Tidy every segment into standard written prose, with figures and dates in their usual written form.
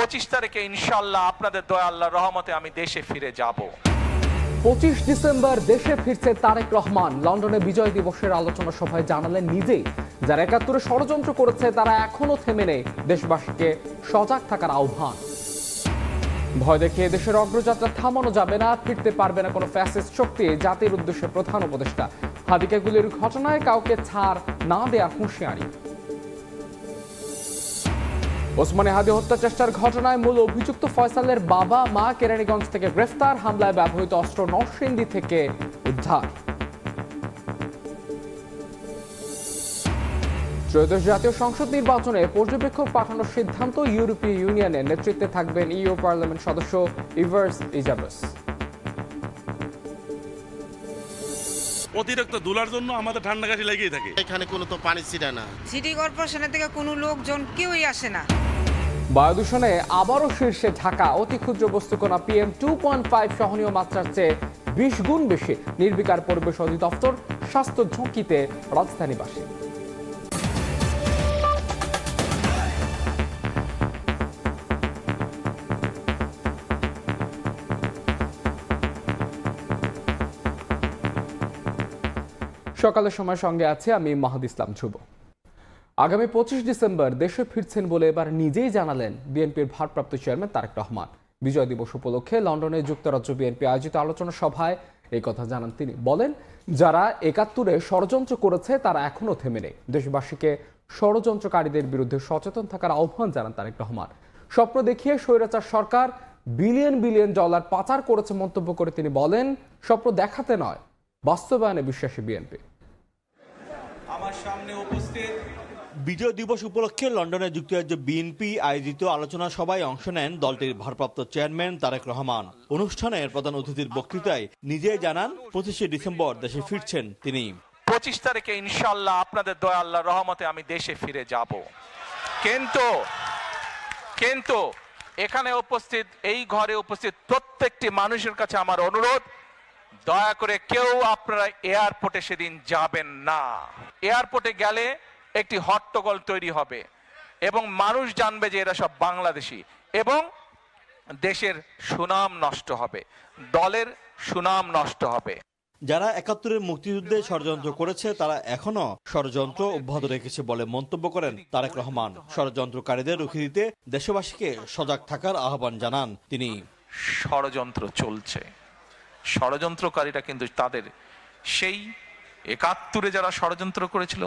25 তারিখে ইনশাআল্লাহ আপনাদের দয়া আল্লাহর রহমতে আমি দেশে ফিরে যাব। 25 ডিসেম্বর দেশে ফিরছে তারেক রহমান। লন্ডনে বিজয় দিবসের আলোচনা সভায় জানালেন নিজেই যারা ৭১ ষড়যন্ত্র করেছে তারা এখনো থেমে নেই, দেশবাসীকে সজাগ থাকার আহ্বান। ভয় দেখিয়ে দেশের অগ্রযাত্রা থামানো যাবে না, ফিরতে পারবে না কোনো ফ্যাসিস্ট শক্তি, জাতির উদ্দেশ্যে প্রধান উপদেষ্টা। হাদিকে গুলির ঘটনায় কাউকে ছাড় না দেওয়ার হুঁশিয়ারি। ওসমানী হাদি হত্যা চেষ্টার ঘটনায় মূল অভিযুক্ত ফয়সালের বাবা মা কেরানীগঞ্জ থেকে গ্রেফতার, হামলায় ব্যবহৃত অস্ত্র নরসিংদী থেকে উদ্ধার। ত্রয়োদশ জাতীয় সংসদ নির্বাচনে পর্যবেক্ষক পাঠানোর সিদ্ধান্ত। ইউরোপীয় ইউনিয়নের নেতৃত্বে থাকবেন ইউ পার্লামেন্ট সদস্য ইভার্স ইজাবেস। অতিরিক্ত ধুলার জন্য আমাদের ঠান্ডা কাশি লেগেই থাকে। এখানে কোনো তো পানি ছিটা না, সিটি কর্পোরেশনের থেকে কোনো লোকজন কেউই আসে না। বায়ু দূষণে আবারও শীর্ষে ঢাকা। অতি ক্ষুদ্র বস্তুকণা PM 2.5 সহনীয় মাত্রার চেয়ে 20 গুণ বেশি। নির্বিকার পরিবেশ অধিদপ্তর, স্বাস্থ্য ঝুঁকিতে রাজধানীবাসী। সকালের সময় সঙ্গে আছে আমি মাহাদ ইসলাম ধ্রুব। আগামী 25 ডিসেম্বর দেশে ফিরছেন বলে এবার নিজেই জানালেন বিএনপির ভারপ্রাপ্ত চেয়ারম্যান তারেক রহমান। বিজয় দিবস উপলক্ষে লন্ডনে যুক্তরাজ্য বিএনপি আয়োজিত আলোচনা সভায় এই কথা জানান তিনি। বলেন, যারা ৭১ ষড়যন্ত্র করেছে তারা এখনো থেমে নেই, দেশবাসীকে ষড়যন্ত্রকারীদের বিরুদ্ধে সচেতন থাকার আহ্বান জানান তারেক রহমান। স্বপ্ন দেখিয়ে স্বৈরাচার সরকার বিলিয়ন বিলিয়ন ডলার পাচার করেছে মন্তব্য করে তিনি বলেন, স্বপ্ন দেখাতে নয়, বাস্তবায়নে বিশ্বাসী বিএনপি। আমার সামনে উপস্থিত বিজয় দিবস উপলক্ষে লন্ডনে যুক্তরাজ্য বিএনপি আয়োজিত আলোচনা সভায় অংশ নেন দলটির ভারপ্রাপ্ত চেয়ারম্যান তারেক রহমান। অনুষ্ঠানের প্রধান অতিথির বক্তৃতায় নিজেই জানান 25 ডিসেম্বর দেশে ফিরছেন তিনি। 25 তারিখে ইনশাআল্লাহ আপনাদের দয়া আল্লাহর রহমতে আমি দেশে ফিরে যাব। কিন্তু এখানে উপস্থিত, এই ঘরে উপস্থিত প্রত্যেকটি মানুষের কাছে আমার অনুরোধ, দয়া করে কেউ আপনারা এয়ারপোর্টে সেদিন যাবেন না। এয়ারপোর্টে গেলে একটি হট্টগোল তৈরি হবে এবং মানুষ জানবে যে এরা সব বাংলাদেশি এবং দেশের সুনাম নষ্ট হবে, দলের সুনাম নষ্ট হবে। যারা ৭১ মুক্তিযুদ্ধে ষড়যন্ত্র করেছে তারা এখনো ষড়যন্ত্র অব্যাহত রেখেছে বলে মন্তব্য করেন তারেক রহমান। ষড়যন্ত্রকারীদের রুখে দিতে দেশবাসীকে সজাগ থাকার আহ্বান জানান তিনি। ষড়যন্ত্র চলছে, ষড়যন্ত্রকারীরা কিন্তু তাদের সেই ৭১ যারা ষড়যন্ত্র করেছিল,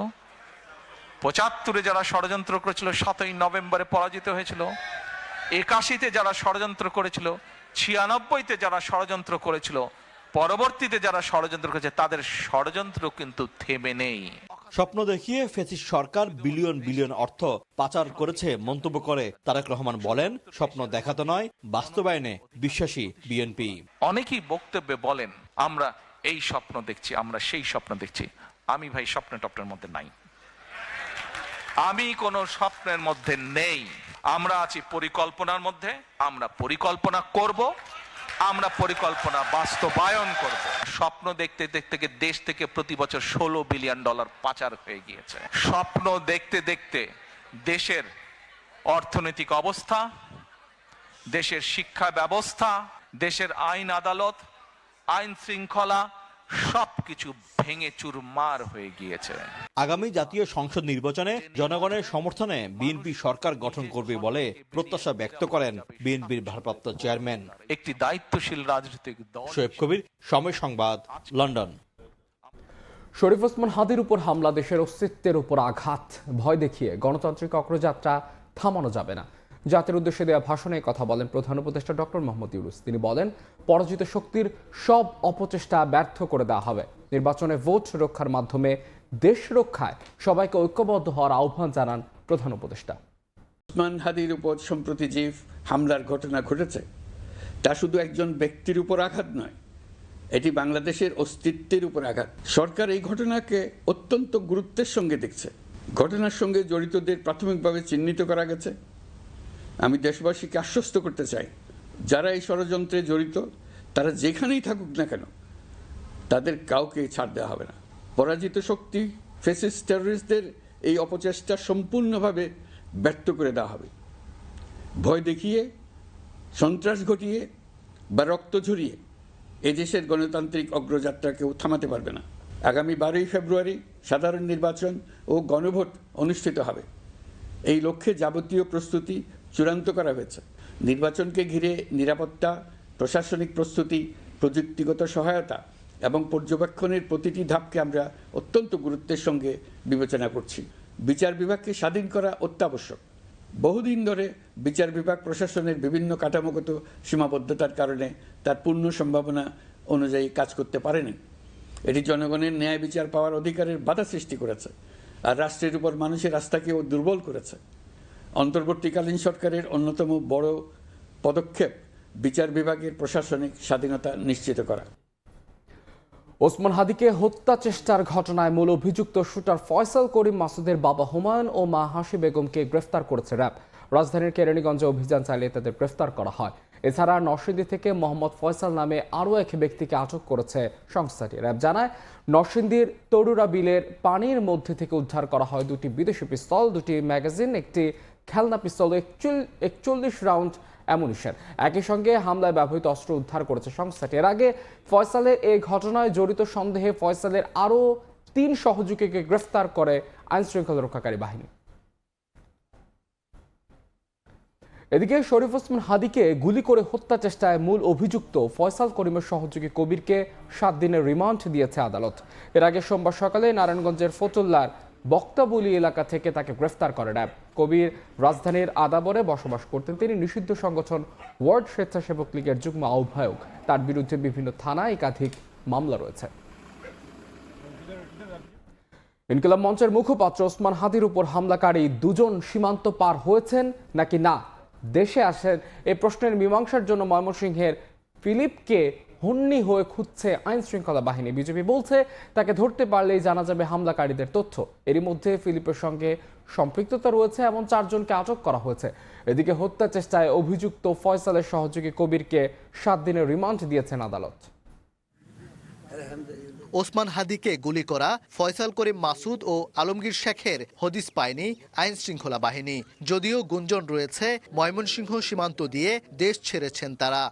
৭৫ যারা ষড়যন্ত্র করেছিল, ৭ই নভেম্বরে পরাজিত হয়েছিল, ৮১ যারা ষড়যন্ত্র করেছিল, ৯৬ যারা ষড়যন্ত্র করেছিল, পরবর্তীতে যারা ষড়যন্ত্র করেছে তাদের ষড়যন্ত্র কিন্তু থেমে নেই। স্বপ্ন দেখিয়ে ফ্যাসিস্ট সরকার বিলিয়ন বিলিয়ন অর্থ পাচার করেছে মন্তব্য করে তারেক রহমান বলেন, স্বপ্ন দেখাতে নয়, বাস্তবায়নে বিশ্বাসী বিএনপি। অনেকেই বক্তব্যে বলেন আমরা এই স্বপ্ন দেখছি, আমরা সেই স্বপ্ন দেখছি। আমি ভাই স্বপ্নের মধ্যে নাই, আমি কোন স্বপ্নের মধ্যে নেই। আমরা আছি পরিকল্পনার মধ্যে। আমরা পরিকল্পনা করব, আমরা পরিকল্পনা বাস্তবায়ন করব। স্বপ্ন দেখতে দেখতে দেশ থেকে প্রতি বছর 16 বিলিয়ন ডলার পাচার হয়ে গিয়েছে। স্বপ্ন দেখতে দেখতে দেশের অর্থনৈতিক অবস্থা, দেশের শিক্ষা ব্যবস্থা, দেশের আইন আদালত, আইন শৃঙ্খলা সবকিছু ভেঙে চুরমার হয়ে গিয়েছে। আগামী জাতীয় সংসদ নির্বাচনে জনগণের সমর্থনে বিএনপি সরকার গঠন করবে বলে প্রত্যাশা ব্যক্ত করেন বিএনপির ভারপ্রাপ্ত চেয়ারম্যান। একটি দায়িত্বশীল রাজনৈতিক দল। শোয়েব কবির, সময় সংবাদ, লন্ডন। শরীফ ওসমান হাদির উপর হামলা দেশের অস্তিত্বের উপর আঘাত। ভয় দেখিয়ে গণতান্ত্রিক অগ্রযাত্রা থামানো যাবে না। জাতির উদ্দেশ্যে দেওয়া ভাষণে কথা বলেন প্রধান উপদেষ্টা ডক্টর মোহাম্মদ ইউনূস। তিনি বলেন, পরাজিত শক্তির সব অপচেষ্টা ব্যর্থ করে দেওয়া হবে। নির্বাচনে ভোট রক্ষার মাধ্যমে দেশ রক্ষায় সবাইকে ঐক্যবদ্ধ হওয়ার আহ্বান জানান প্রধান উপদেষ্টা। ওসমান হাদির উপর সম্প্রতি যে হামলার ঘটনা ঘটেছে তা শুধু একজন ব্যক্তির উপর আঘাত নয়, এটি বাংলাদেশের অস্তিত্বের উপর আঘাত। সরকার এই ঘটনাকে অত্যন্ত গুরুত্বের সঙ্গে দেখছে। ঘটনার সঙ্গে জড়িতদের প্রাথমিকভাবে চিহ্নিত করা গেছে। আমি দেশবাসীকে আশ্বস্ত করতে চাই, যারা এই ষড়যন্ত্রে জড়িত তারা যেখানেই থাকুক না কেন তাদের কাউকে ছাড় দেওয়া হবে না। পরাজিত শক্তি ফ্যাসিস্ট টেররিস্টদের এই অপচেষ্টা সম্পূর্ণভাবে ব্যর্থ করে দেওয়া হবে। ভয় দেখিয়ে, সন্ত্রাস ঘটিয়ে বা রক্ত ঝরিয়ে এদেশের গণতান্ত্রিক অগ্রযাত্রা কেউ থামাতে পারবে না। আগামী 12ই ফেব্রুয়ারি সাধারণ নির্বাচন ও গণভোট অনুষ্ঠিত হবে। এই লক্ষ্যে যাবতীয় প্রস্তুতি চূড়ান্ত করা হয়েছে। নির্বাচনকে ঘিরে নিরাপত্তা, প্রশাসনিক প্রস্তুতি, প্রযুক্তিগত সহায়তা এবং পর্যবেক্ষণের প্রতিটি ধাপকে আমরা অত্যন্ত গুরুত্বের সঙ্গে বিবেচনা করছি। বিচার বিভাগকে স্বাধীন করা অত্যাবশ্যক। বহুদিন ধরে বিচার বিভাগ প্রশাসনের বিভিন্ন কাঠামোগত সীমাবদ্ধতার কারণে তার পূর্ণ সম্ভাবনা অনুযায়ী কাজ করতে পারেনি। এটি জনগণের ন্যায় বিচার পাওয়ার অধিকারের বাধা সৃষ্টি করেছে আর রাষ্ট্রের উপর মানুষের আস্থাকেও দুর্বল করেছে। অন্তর্বর্তীকালীন সরকারের অন্যতম বড় পদক্ষেপ বিচার বিভাগের প্রশাসনিক স্বাধীনতা নিশ্চিত করা। ওসমান হাদিকে হত্যা চেষ্টার ঘটনায় মূল অভিযুক্ত শুটার ফয়সাল করিম মাসুদের বাবা হুমায়ুন ও মা হাসি বেগমকে গ্রেফতার করেছে র্যাব। রাজধানীর কেরানীগঞ্জে অভিযান চালিয়ে তাদের গ্রেফতার করা হয়। এছাড়া নরসিংদী থেকে মোহাম্মদ ফয়সাল নামে আরও এক ব্যক্তিকে আটক করেছে সংস্থাটি। র্যাব জানায়, নরসিংদীর তরুরা বিলের পানির মধ্যে থেকে উদ্ধার করা হয় 2টি বিদেশি পিস্তল, 2টি ম্যাগাজিন, একটি খেলনা পিস্তল, 41 রাউন্ড অ্যামুনিশন। একই সঙ্গে হামলায় ব্যবহৃত অস্ত্র উদ্ধার করেছে সংস্থাটি। এর আগে ফয়সালের এই ঘটনায় জড়িত সন্দেহে ফয়সালের আরও 3 সহযোগীকে গ্রেফতার করে আইনশৃঙ্খলা রক্ষাকারী বাহিনী। এদিকে শরীফ ওসমান হাদিকে গুলি করে হত্যা চেষ্টায় মূল অভিযুক্ত ফয়সাল করিমের সহযোগী কবিরকে 7 দিনের রিমান্ড দিয়েছে আদালত। এর আগে সোমবার সকালে নারায়ণগঞ্জের ফতুল্লার বক্তাবলী এলাকা থেকে তাকে গ্রেফতার করে র্যাব। কবির রাজধানীর আদাবরে বসবাস করতেন। তিনি নিষিদ্ধ সংগঠন ওয়ার্ড স্বেচ্ছাসেবক লীগের যুগ্ম আহ্বায়ক। তার বিরুদ্ধে বিভিন্ন থানায় একাধিক মামলা রয়েছে। ইনকিলাব মঞ্চের মুখপাত্র ওসমান হাদির উপর হামলাকারী 2 জন সীমান্ত পার হয়েছেন নাকি না দেশে আসেন এই প্রশ্নের মীমাংসার জন্য ময়মনসিংহের ফিলিপকে হন্যি হয়ে খুঁজছে আইন শৃঙ্খলা বাহিনী। বিজেপি বলছে তাকে ধরতে পারলেই জানা যাবে হামলাকারীদের তথ্য। এরই মধ্যে ফিলিপের সঙ্গে সম্পৃক্ততা রয়েছে এমন 4 জনকে আটক করা হয়েছে। এদিকে হত্যা চেষ্টায় অভিযুক্ত ফয়সালের সহযোগী কবিরকে 7 দিনের রিমান্ড দিয়েছেন আদালত। ওসমান হাদিকে গুলি করা ফয়সাল করিম মাসুদ ও আলমগীর শেখের হদিস পায়নি আইন শৃঙ্খলা বাহিনী। যদিও গুঞ্জন রয়েছে ময়মনসিংহ সীমান্ত দিয়ে দেশ ছেড়েছেন তারা।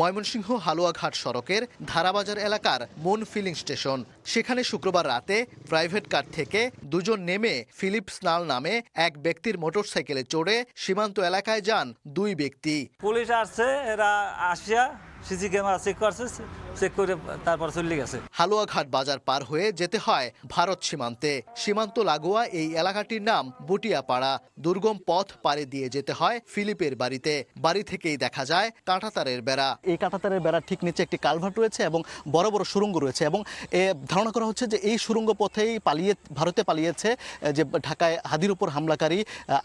ময়মনসিংহ হালুয়াঘাট সড়কের ধারাবাজার এলাকার মুন ফিলিং স্টেশন, সেখানে শুক্রবার রাতে প্রাইভেট কার থেকে 2 জন নেমে ফিলিপ স্নাল নামে এক ব্যক্তির মোটরসাইকেলে চড়ে সীমান্ত এলাকায় যান 2 ব্যক্তি। পুলিশ আসছে, এরা আসিয়া সিসি ক্যামেরা চেক করছে, চেক করে তারপর চলে গেছে। হালুয়াঘাট বাজার পার হয়ে যেতে হয় ভারত সীমান্তে। সীমান্ত লাগোয়া এই এলাকাটির নাম বুটিয়াপাড়া। দুর্গম পথ পাড়ে দিয়ে যেতে হয় ফিলিপের বাড়িতে। বাড়ি থেকেই দেখা যায় কাঁটাতারের বেড়া। এই কাঁটাতারের বেড়ার ঠিক নিচে একটি কালভার্ট রয়েছে এবং বড় বড় সুড়ঙ্গ রয়েছে এবং ধারণা করা হচ্ছে যে এই সুড়ঙ্গ পথেই ভারতে পালিয়েছে যে ঢাকায় হাদির উপর হামলাকারী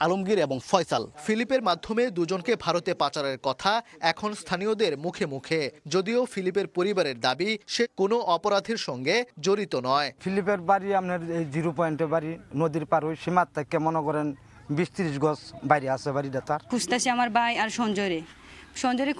আলমগীর এবং ফয়সাল। ফিলিপের মাধ্যমে 2 জনকে ভারতে পাচারের কথা এখন স্থানীয়দের মুখে মুখে। যদিও ফিলিপের পরিবারের দাবি সে কোনো অপরাধের সঙ্গে জড়িত নয়। ফিলিপের বাড়ি আপনার এই 0 পয়েন্টে বাড়ি, নদীর পার ওই সীমার থেকে মনে করেন 20-30 গজ বাইরে আছে বাড়িটা তার। খুঁজতেছে আমার ভাই আর সঞ্জয়রে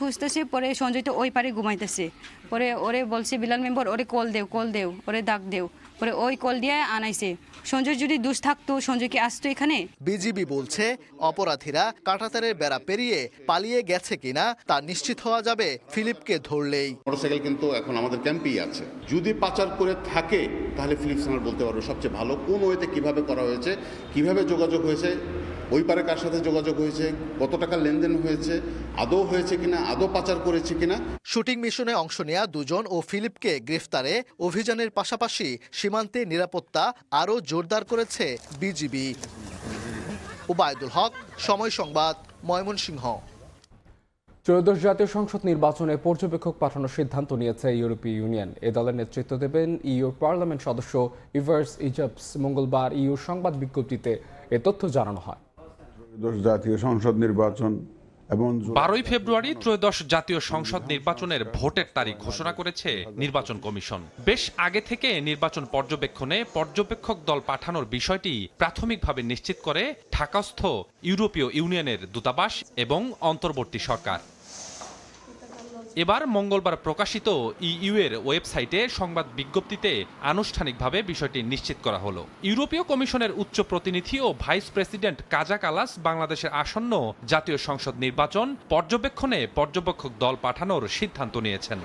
খুঁজতেছে। পরে সঞ্জয় তো ওই পারে ঘুমাইতেছে। পরে ওরে বলছে বিলাল মেম্বার ওরে কল দেও ওরে ডাক দেও। পরে ওই কল দিয়ে আনাইছে। সঞ্জয় যদি দুষ থাকতো সঞ্জয় কি আসতো এখানে? বিজিবি বলছে অপরাধীরা কাঁটাতারের বেড়া পেরিয়ে পালিয়ে গেছে কিনা তা নিশ্চিত হওয়া যাবে ফিলিপকে ধরলেই। মোটরসাইকেল কিন্তু এখন আমাদের ক্যাম্পেই আছে। যদি পাচার করে থাকে তাহলে ফিলিপ স্নাল বলতে পারবো সবচেয়ে ভালো কোন ওয়েতে কিভাবে করা হয়েছে, কিভাবে যোগাযোগ হয়েছে, ওই পারে কার সাথে যোগাযোগ হয়েছে, কত টাকা লেনদেন হয়েছে, আদৌ হয়েছে কিনা, আদৌ পাচার করেছে কিনা। শুটিং মিশনে অংশ নেয়া 2 জন ও ফিলিপকে গ্রেফতারে অভিযানের পাশাপাশি সীমান্তে নিরাপত্তা আরও জোরদার করেছে বিজিবি। ওবায়দুল হক, সময় সংবাদ, ময়মনসিংহ। 13শ জাতীয় সংসদ নির্বাচনে পর্যবেক্ষক পাঠানোর সিদ্ধান্ত নিয়েছে ইউরোপীয় ইউনিয়ন। এ দলের নেতৃত্ব দেবেন ইউর পার্লামেন্ট সদস্য ইভার্স ইজাবস। মঙ্গলবার ইউর সংবাদ বিজ্ঞপ্তিতে এ তথ্য জানানো হয়। জাতীয় সংসদ নির্বাচন এবং 12ই ফেব্রুয়ারি ত্রয়োদশ জাতীয় সংসদ নির্বাচনের ভোটের তারিখ ঘোষণা করেছে নির্বাচন কমিশন। বেশ আগে থেকে নির্বাচন পর্যবেক্ষণে পর্যবেক্ষক দল পাঠানোর বিষয়টি প্রাথমিকভাবে নিশ্চিত করে ঢাকাস্থ ইউরোপীয় ইউনিয়নের দূতাবাস এবং অন্তর্বর্তী সরকার। এবার মঙ্গলবার প্রকাশিত ইইউ এর ওয়েবসাইটে সংবাদ বিজ্ঞপ্তিতে আনুষ্ঠানিকভাবে বিষয়টি নিশ্চিত করা হলো। ইউরোপীয় কমিশনের উচ্চ প্রতিনিধি ও ভাইস প্রেসিডেন্ট কাজা কালাস বাংলাদেশের আসন্ন জাতীয় সংসদ নির্বাচন পর্যবেক্ষণে পর্যবেক্ষক দল পাঠানোর সিদ্ধান্ত নিয়েছেন।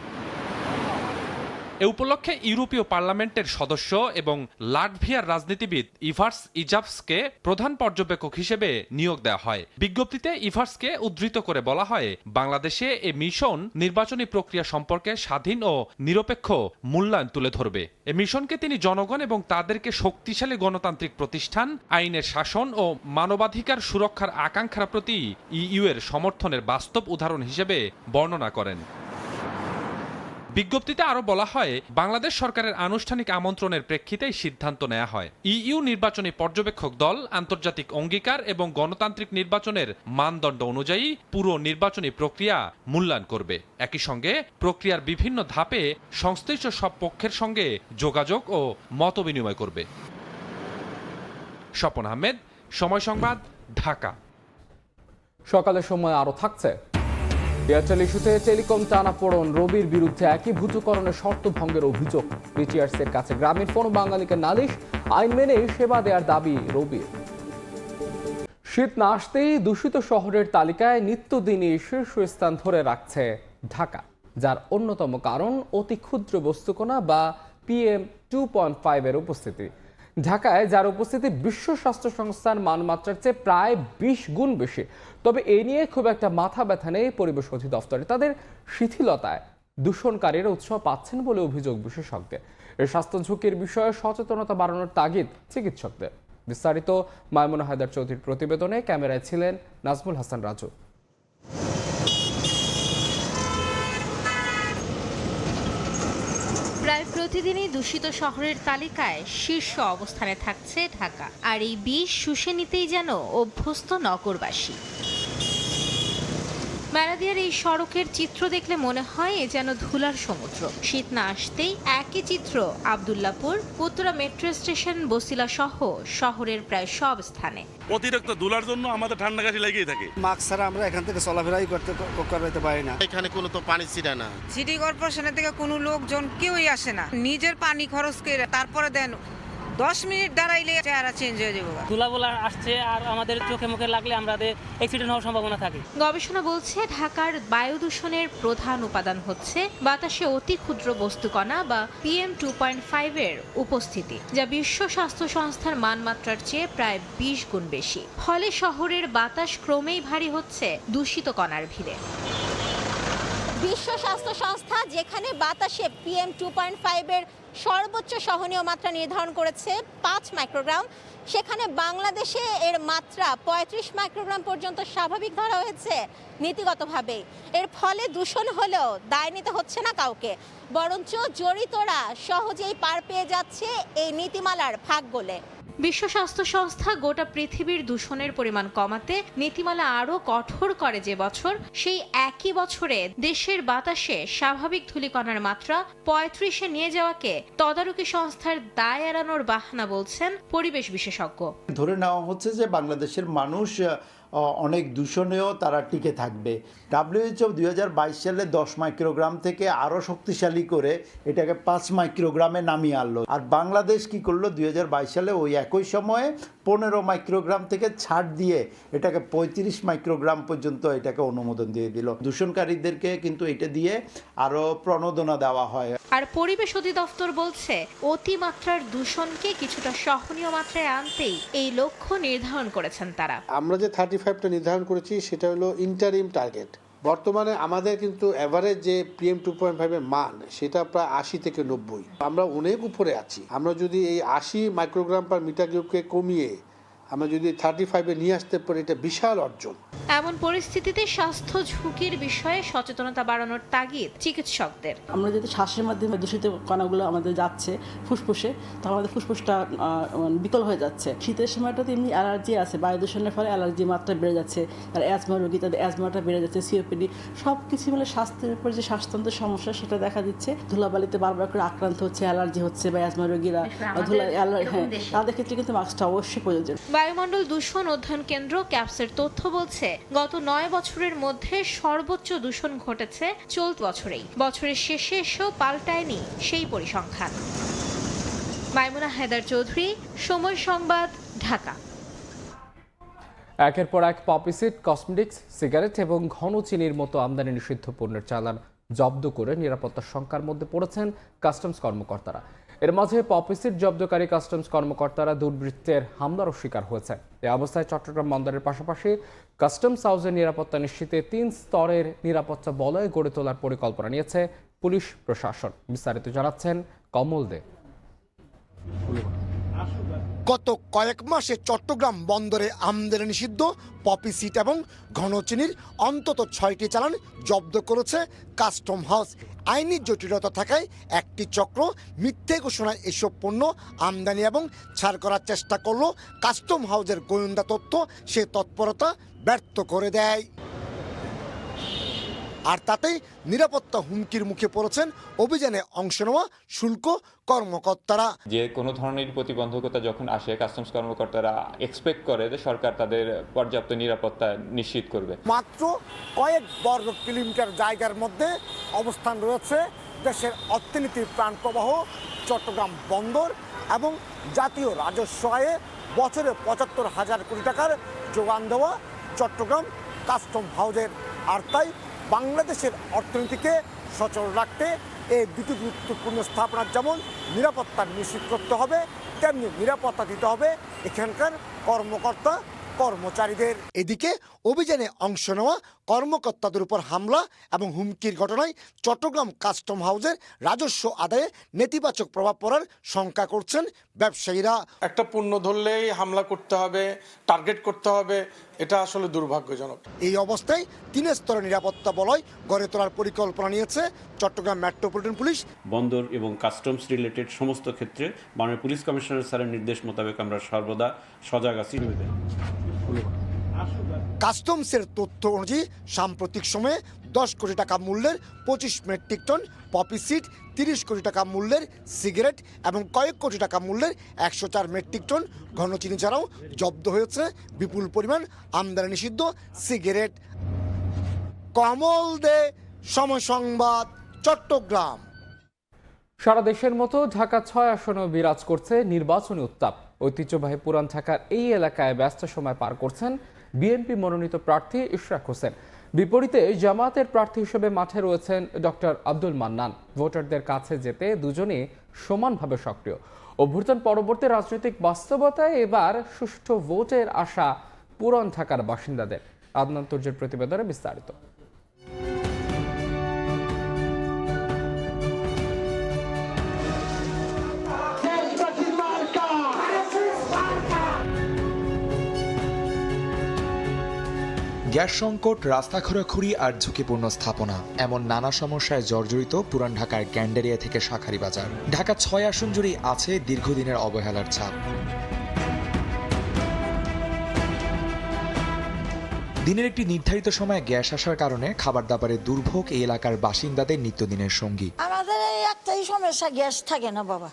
এ উপলক্ষে ইউরোপীয় পার্লামেন্টের সদস্য এবং লাটভিয়ার রাজনীতিবিদ ইভার্স ইজাভসকে প্রধান পর্যবেক্ষক হিসেবে নিয়োগ দেওয়া হয়। বিজ্ঞপ্তিতে ইভার্সকে উদ্ধৃত করে বলা হয়, বাংলাদেশে এ মিশন নির্বাচনী প্রক্রিয়া সম্পর্কে স্বাধীন ও নিরপেক্ষ মূল্যায়ন তুলে ধরবে। এ মিশনকে তিনি জনগণ এবং তাদেরকে শক্তিশালী গণতান্ত্রিক প্রতিষ্ঠান, আইনের শাসন ও মানবাধিকার সুরক্ষার আকাঙ্ক্ষার প্রতি ইইউ এর সমর্থনের বাস্তব উদাহরণ হিসেবে বর্ণনা করেন। বিজ্ঞপ্তিতে আরো বলা হয়, বাংলাদেশ সরকারের আনুষ্ঠানিক আমন্ত্রণের প্রেক্ষিতে সিদ্ধান্ত নেওয়া হয়। ইইউ নির্বাচনী পর্যবেক্ষক দল আন্তর্জাতিক অঙ্গীকার এবং গণতান্ত্রিক নির্বাচনের মানদণ্ড অনুযায়ী পুরো নির্বাচনী প্রক্রিয়া মূল্যায়ন করবে। একই সঙ্গে প্রক্রিয়ার বিভিন্ন ধাপে সংশ্লিষ্ট সব পক্ষের সঙ্গে যোগাযোগ ও মতবিনিময় করবে। স্বপন আহমেদ, সময় সংবাদ, ঢাকা। সকালের সময় আরো থাকছে এয়ারটেল ইস্যুতে টেলিকম টানাপোড়েন, রবির বিরুদ্ধে একই ভূতকরণের শর্ত ভঙ্গের অভিযোগ। বিটিআরসির কাছে গ্রামীণ ফোন বাঙালিকে নালিশ, আইন মেনে সেবা দেওয়ার দাবি রবির। শীত না আসতেই দূষিত শহরের তালিকায় নিত্যদিনই শীর্ষস্থান ধরে রাখছে ঢাকা, যার অন্যতম কারণ অতি ক্ষুদ্র বস্তুকণা বা PM2.5 এর উপস্থিতি। ঢাকায় যার উপস্থিতি বিশ্ব স্বাস্থ্য সংস্থার মানমাত্রার চেয়ে প্রায় 20 গুণ বেশি। তবে এ নিয়ে খুব একটা মাথা ব্যথা নেই পরিবেশ অধিদপ্তরে। তাদের শিথিলতায় দূষণকারীরা উৎসাহ পাচ্ছেন বলে অভিযোগ বিশেষজ্ঞদের। এর স্বাস্থ্য ঝুঁকির বিষয়ে সচেতনতা বাড়ানোর তাগিদ চিকিৎসকদের। বিস্তারিত মাইমুনা হায়দার চৌধুরীর প্রতিবেদনে, ক্যামেরায় ছিলেন নাজমুল হাসান রাজু। প্রায় প্রতিদিনই দূষিত শহরের তালিকায় শীর্ষ অবস্থানে থাকছে ঢাকা, আর এই বিষ শুষে নিতেই যেন অভ্যস্ত নগরবাসী। ম্যারাদিয়ার এই সড়কের চিত্র দেখলে মনে হয় এ যেন ধুলার সমুদ্র। শীত না আসতেই একই চিত্র আব্দুল্লাপুর, উত্তরা মেট্রো স্টেশন, বসিলা সহ শহরের প্রায় সব স্থানে। অতিরিক্ত ধুলার জন্য আমাদের ঠান্ডা কাশি লেগেই থাকে। মাস্ক ছাড়া আমরা এখান থেকে চলাফেরাই করতে পারি না। এখানে কোনো তো পানি ছিটা না। সিটি কর্পোরেশনের থেকে কোনো লোকজন কেউই আসে না। নিজের পানি খরচ করে তারপরে দেন 10 মিনিট দাঁড়াইলে চেহারা চেঞ্জ হয়ে যাবে। ধুলাবোলা আসছে আর আমাদের চোখে মুখে লাগলে আমাদের অ্যাক্সিডেন্ট হওয়ার সম্ভাবনা থাকে। গবেষণা বলছে ঢাকার বায়ু দূষণের প্রধান উপাদান হচ্ছে বাতাসে অতি ক্ষুদ্র বস্তুকণা বা PM2.5 এর উপস্থিতি, যা বিশ্ব স্বাস্থ্য সংস্থার মানমাত্রার চেয়ে প্রায় 20 গুণ বেশি। ফলে শহরের বাতাস ক্রমেই ভারী হচ্ছে দূষিত কণার ভিড়ে। বিশ্ব স্বাস্থ্য সংস্থা যেখানে বাতাসে PM2.5 এর সর্বোচ্চ সহনীয় মাত্রা নির্ধারণ করেছে 5 মাইক্রোগ্রাম, সেখানে বাংলাদেশে এর মাত্রা 35 মাইক্রোগ্রাম পর্যন্ত স্বাভাবিক ধরা হয়েছে নীতিগতভাবে। এর ফলে দূষণ হলেও দায় নিতে হচ্ছে না কাউকে, বরঞ্চ জড়িতরা সহজেই পার পেয়ে যাচ্ছে এই নীতিমালার ফাঁক গলে। বিশ্ব স্বাস্থ্য সংস্থা গোটা পৃথিবীর দূষণের পরিমাণ কমাতে নীতিমালা আরও কঠোর করে যে বছর, সেই একই বছরে দেশের বাতাসে স্বাভাবিক ধূলিকণার মাত্রা 35-এ নিয়ে যাওয়াকে তদারকি সংস্থার দায় এড়ানোর বাহানা বলছেন পরিবেশ বিশেষজ্ঞ। ধরে নেওয়া হচ্ছে যে বাংলাদেশের মানুষ অনেক দূষণেও তারা টিকে থাকবে। WHO 2022 সালে 10 মাইক্রোগ্রাম থেকে আরও শক্তিশালী করে এটাকে 5 মাইক্রোগ্রামে নামিয়ে আনলো। আর বাংলাদেশ কি করলো, 2022 সালে ওই একই সময়ে 15 মাইক্রোগ্রাম থেকে ছাড় দিয়ে এটাকে 35 মাইক্রোগ্রাম পর্যন্ত এটাকে অনুমোদন দিয়ে দিল। দূষণকারীদেরকে কিন্তু এটা দিয়ে আরও প্রণোদনা দেওয়া হয়। আর পরিবেশ অধিদপ্তর বলছে অতিমাত্রার দূষণকে কিছুটা সহনীয় মাত্রায় আনতেই এই লক্ষ্য নির্ধারণ করেছেন তারা। আমরা যে 35টা নির্ধারণ করেছি সেটা হলো ইন্টারিম টার্গেট। বর্তমানে আমাদের কিন্তু এভারেজ যে PM2.5 এর মান সেটা প্রায় 80 থেকে 90। আমরা অনেক উপরে আছি। আমরা যদি এই 80 মাইক্রোগ্রাম পার মিটার কিউবকে কমিয়ে আমরা যদি 35-এ নিয়ে আসতে পারি, এটা বিশাল অর্জন। এমন পরিস্থিতিতে স্বাস্থ্য ঝুঁকির বিষয়ে সচেতনতা বাড়ানোর তাগিদ চিকিৎসকদের। আমরা যদি শ্বাসের মাধ্যমে দূষিত কণাগুলো আমাদের যাচ্ছে ফুসফুসে, তো আমাদের ফুসফুসটা বিকল হয়ে যাচ্ছে। শীতের সময়টাতে এমনি অ্যালার্জি আছে, বায়ু দূষণের ফলে অ্যালার্জির মাত্রা বেড়ে যাচ্ছে, আর অ্যাজমা রোগী তাদের অ্যাজমাটা বেড়ে যাচ্ছে, COPD, সব কিছু মিলে স্বাস্থ্যের উপর যে শ্বাসতন্ত্রের সমস্যা সেটা দেখা দিচ্ছে। ধুলাবালিতে বারবার করে আক্রান্ত হচ্ছে, অ্যালার্জি হচ্ছে বা অ্যাজমা রোগীরা তাদের ক্ষেত্রে কিন্তু মাস্কটা অবশ্যই প্রয়োজন। বায়ুমণ্ডল দূষণ অধ্যয়ন কেন্দ্র ক্যাপসের তথ্য বলছে গত 9 বছরের মধ্যে সর্বোচ্চ দূষণ ঘটেছে চলতি বছরেই। বছরের শেষে এসেও পাল্টায়নি সেই পরিসংখ্যান। মাইমুনা হায়দার চৌধুরী, সময় সংবাদ, ঢাকা। একের পর এক পপিসিড, কসমেটিক্স, সিগারেট এবং ঘন চিনির মতো আমদানি নিষিদ্ধ পণ্যের চালান জব্দ করে নিরাপত্তার শঙ্কার মধ্যে পড়েছেন কাস্টমস কর্মকর্তারা। এর মাঝে পপিসিড জব্দকারী কাস্টমস কর্মকর্তারা দুর্বৃত্তের হামলারও শিকার হয়েছে। এই অবস্থায় চট্টগ্রাম বন্দরের পাশাপাশি কাস্টমস হাউসের নিরাপত্তা নিশ্চিতে 3 স্তরের নিরাপত্তা বলয় গড়ে তোলার পরিকল্পনা নিয়েছে পুলিশ প্রশাসন। বিস্তারিত জানাচ্ছেন কমল দে। গত কয়েক মাসে চট্টগ্রাম বন্দরে আমদানি নিষিদ্ধ পপি সিট এবং ঘন চিনির অন্তত 6টি চালান জব্দ করেছে কাস্টম হাউস। আইনি জটিলতা থাকায় একটি চক্র মিথ্যে ঘোষণায় এসব পণ্য আমদানি এবং ছাড় করার চেষ্টা করল। কাস্টম হাউসের গোয়েন্দা তথ্য সে তৎপরতা ব্যর্থ করে দেয়, আর তাতেই নিরাপত্তা হুমকির মুখে পড়েছেন অভিযানে অংশ নেওয়া শুল্ক কর্মকর্তারা। যে কোনো ধরনের প্রতিবন্ধকতা যখন আসে, কাস্টমস কর্মকর্তারা এক্সপেক্ট করে যে সরকার তাদের পর্যাপ্ত নিরাপত্তা নিশ্চিত করবে। মাত্র কয়েক বর্গ কিলোমিটার জায়গার মধ্যে অবস্থান রয়েছে দেশের অর্থনীতির প্রাণপ্রবাহ চট্টগ্রাম বন্দর এবং জাতীয় রাজস্ব আয়ে বছরে 75,000 কোটি টাকার যোগান দেওয়া চট্টগ্রাম কাস্টম হাউসের। আর তাই বাংলাদেশের অর্থনীতিকে সচল রাখতে এই দুটি গুরুত্বপূর্ণ স্থাপনার যেমন নিরাপত্তা নিশ্চিত করতে হবে, তেমনি নিরাপত্তা দিতে হবে এখানকার কর্মকর্তা কর্মচারীদের। এদিকে অভিযানে অংশ নেওয়া কর্মকর্তাদের উপর হামলা এবং হুমকির ঘটনায় চট্টগ্রাম কাস্টম হাউসের রাজস্ব আদায়ে নেতিবাচক প্রভাব পড়ার শঙ্কা করছেন ব্যবসায়ীরা। একটা পণ্য ধরলেই হামলা করতে হবে, টার্গেট করতে হবে, এটা আসলে দুর্ভাগ্যজনক। এই অবস্থায় 3 স্তরের নিরাপত্তা বলয় গড়ে তোলার পরিকল্পনা নিয়েছে চট্টগ্রাম মেট্রোপলিটন পুলিশ। বন্দর এবং কাস্টমস রিলেটেড সমস্ত ক্ষেত্রে মাননীয় পুলিশ কমিশনার স্যারের নির্দেশ মোতাবেক আমরা সর্বদা সজাগ আছি। কাস্টমসের তথ্য অনুযায়ী সাম্প্রতিক সময়ে 10 কোটি টাকা মূল্যের 25 মেট্রিক টন পপি সিড, 30 কোটি টাকা মূল্যের সিগারেট এবং কয়েক কোটি টাকা মূল্যের 104 মেট্রিক টন ঘন চিনি ছাড়াও জব্দ হয়েছে বিপুল পরিমাণ আমদানি নিষিদ্ধ সিগারেট। কমল দে, সময় সংবাদ, চট্টগ্রাম। সারা দেশের মতো ঢাকা 6 আসনেও বিরাজ করছে নির্বাচনী উত্তাপ। ঐতিহ্যবাহী পুরান ঢাকার এই এলাকায় ব্যস্ত সময় পার করছেন বিএনপি মনোনীত প্রার্থী ইশরাক হোসেন। বিপরীতে জামায়াতের প্রার্থী হিসেবে মাঠে রয়েছেন ডক্টর আব্দুল মান্নান। ভোটারদের কাছে যেতে দুজনেই সমানভাবে সক্রিয়। অভ্যুত্থান পরবর্তী রাজনৈতিক বাস্তবতায় এবার সুষ্ঠু ভোটের আশা পুরান ঢাকার বাসিন্দাদের। আদনান তুর্যের প্রতিবেদনে বিস্তারিত। গ্যাস সংকট, রাস্তা খোঁড়াখুড়ি আর ঝুঁকিপূর্ণ স্থাপনা, এমন নানা সমস্যায় জর্জরিত পুরান ঢাকার গ্যান্ডারিয়া থেকে শাঁখারী বাজার। ঢাকা 6 আসন জুড়েই আছে দীর্ঘদিনের অবহেলার ছাপ। দিনের একটি নির্ধারিত সময়ে গ্যাস আসার কারণে খাবার দাবারের দুর্ভোগ এই এলাকার বাসিন্দাদের নিত্যদিনের সঙ্গী। আমাদের এই একটাই সমস্যা, গ্যাস থাকে না বাবা।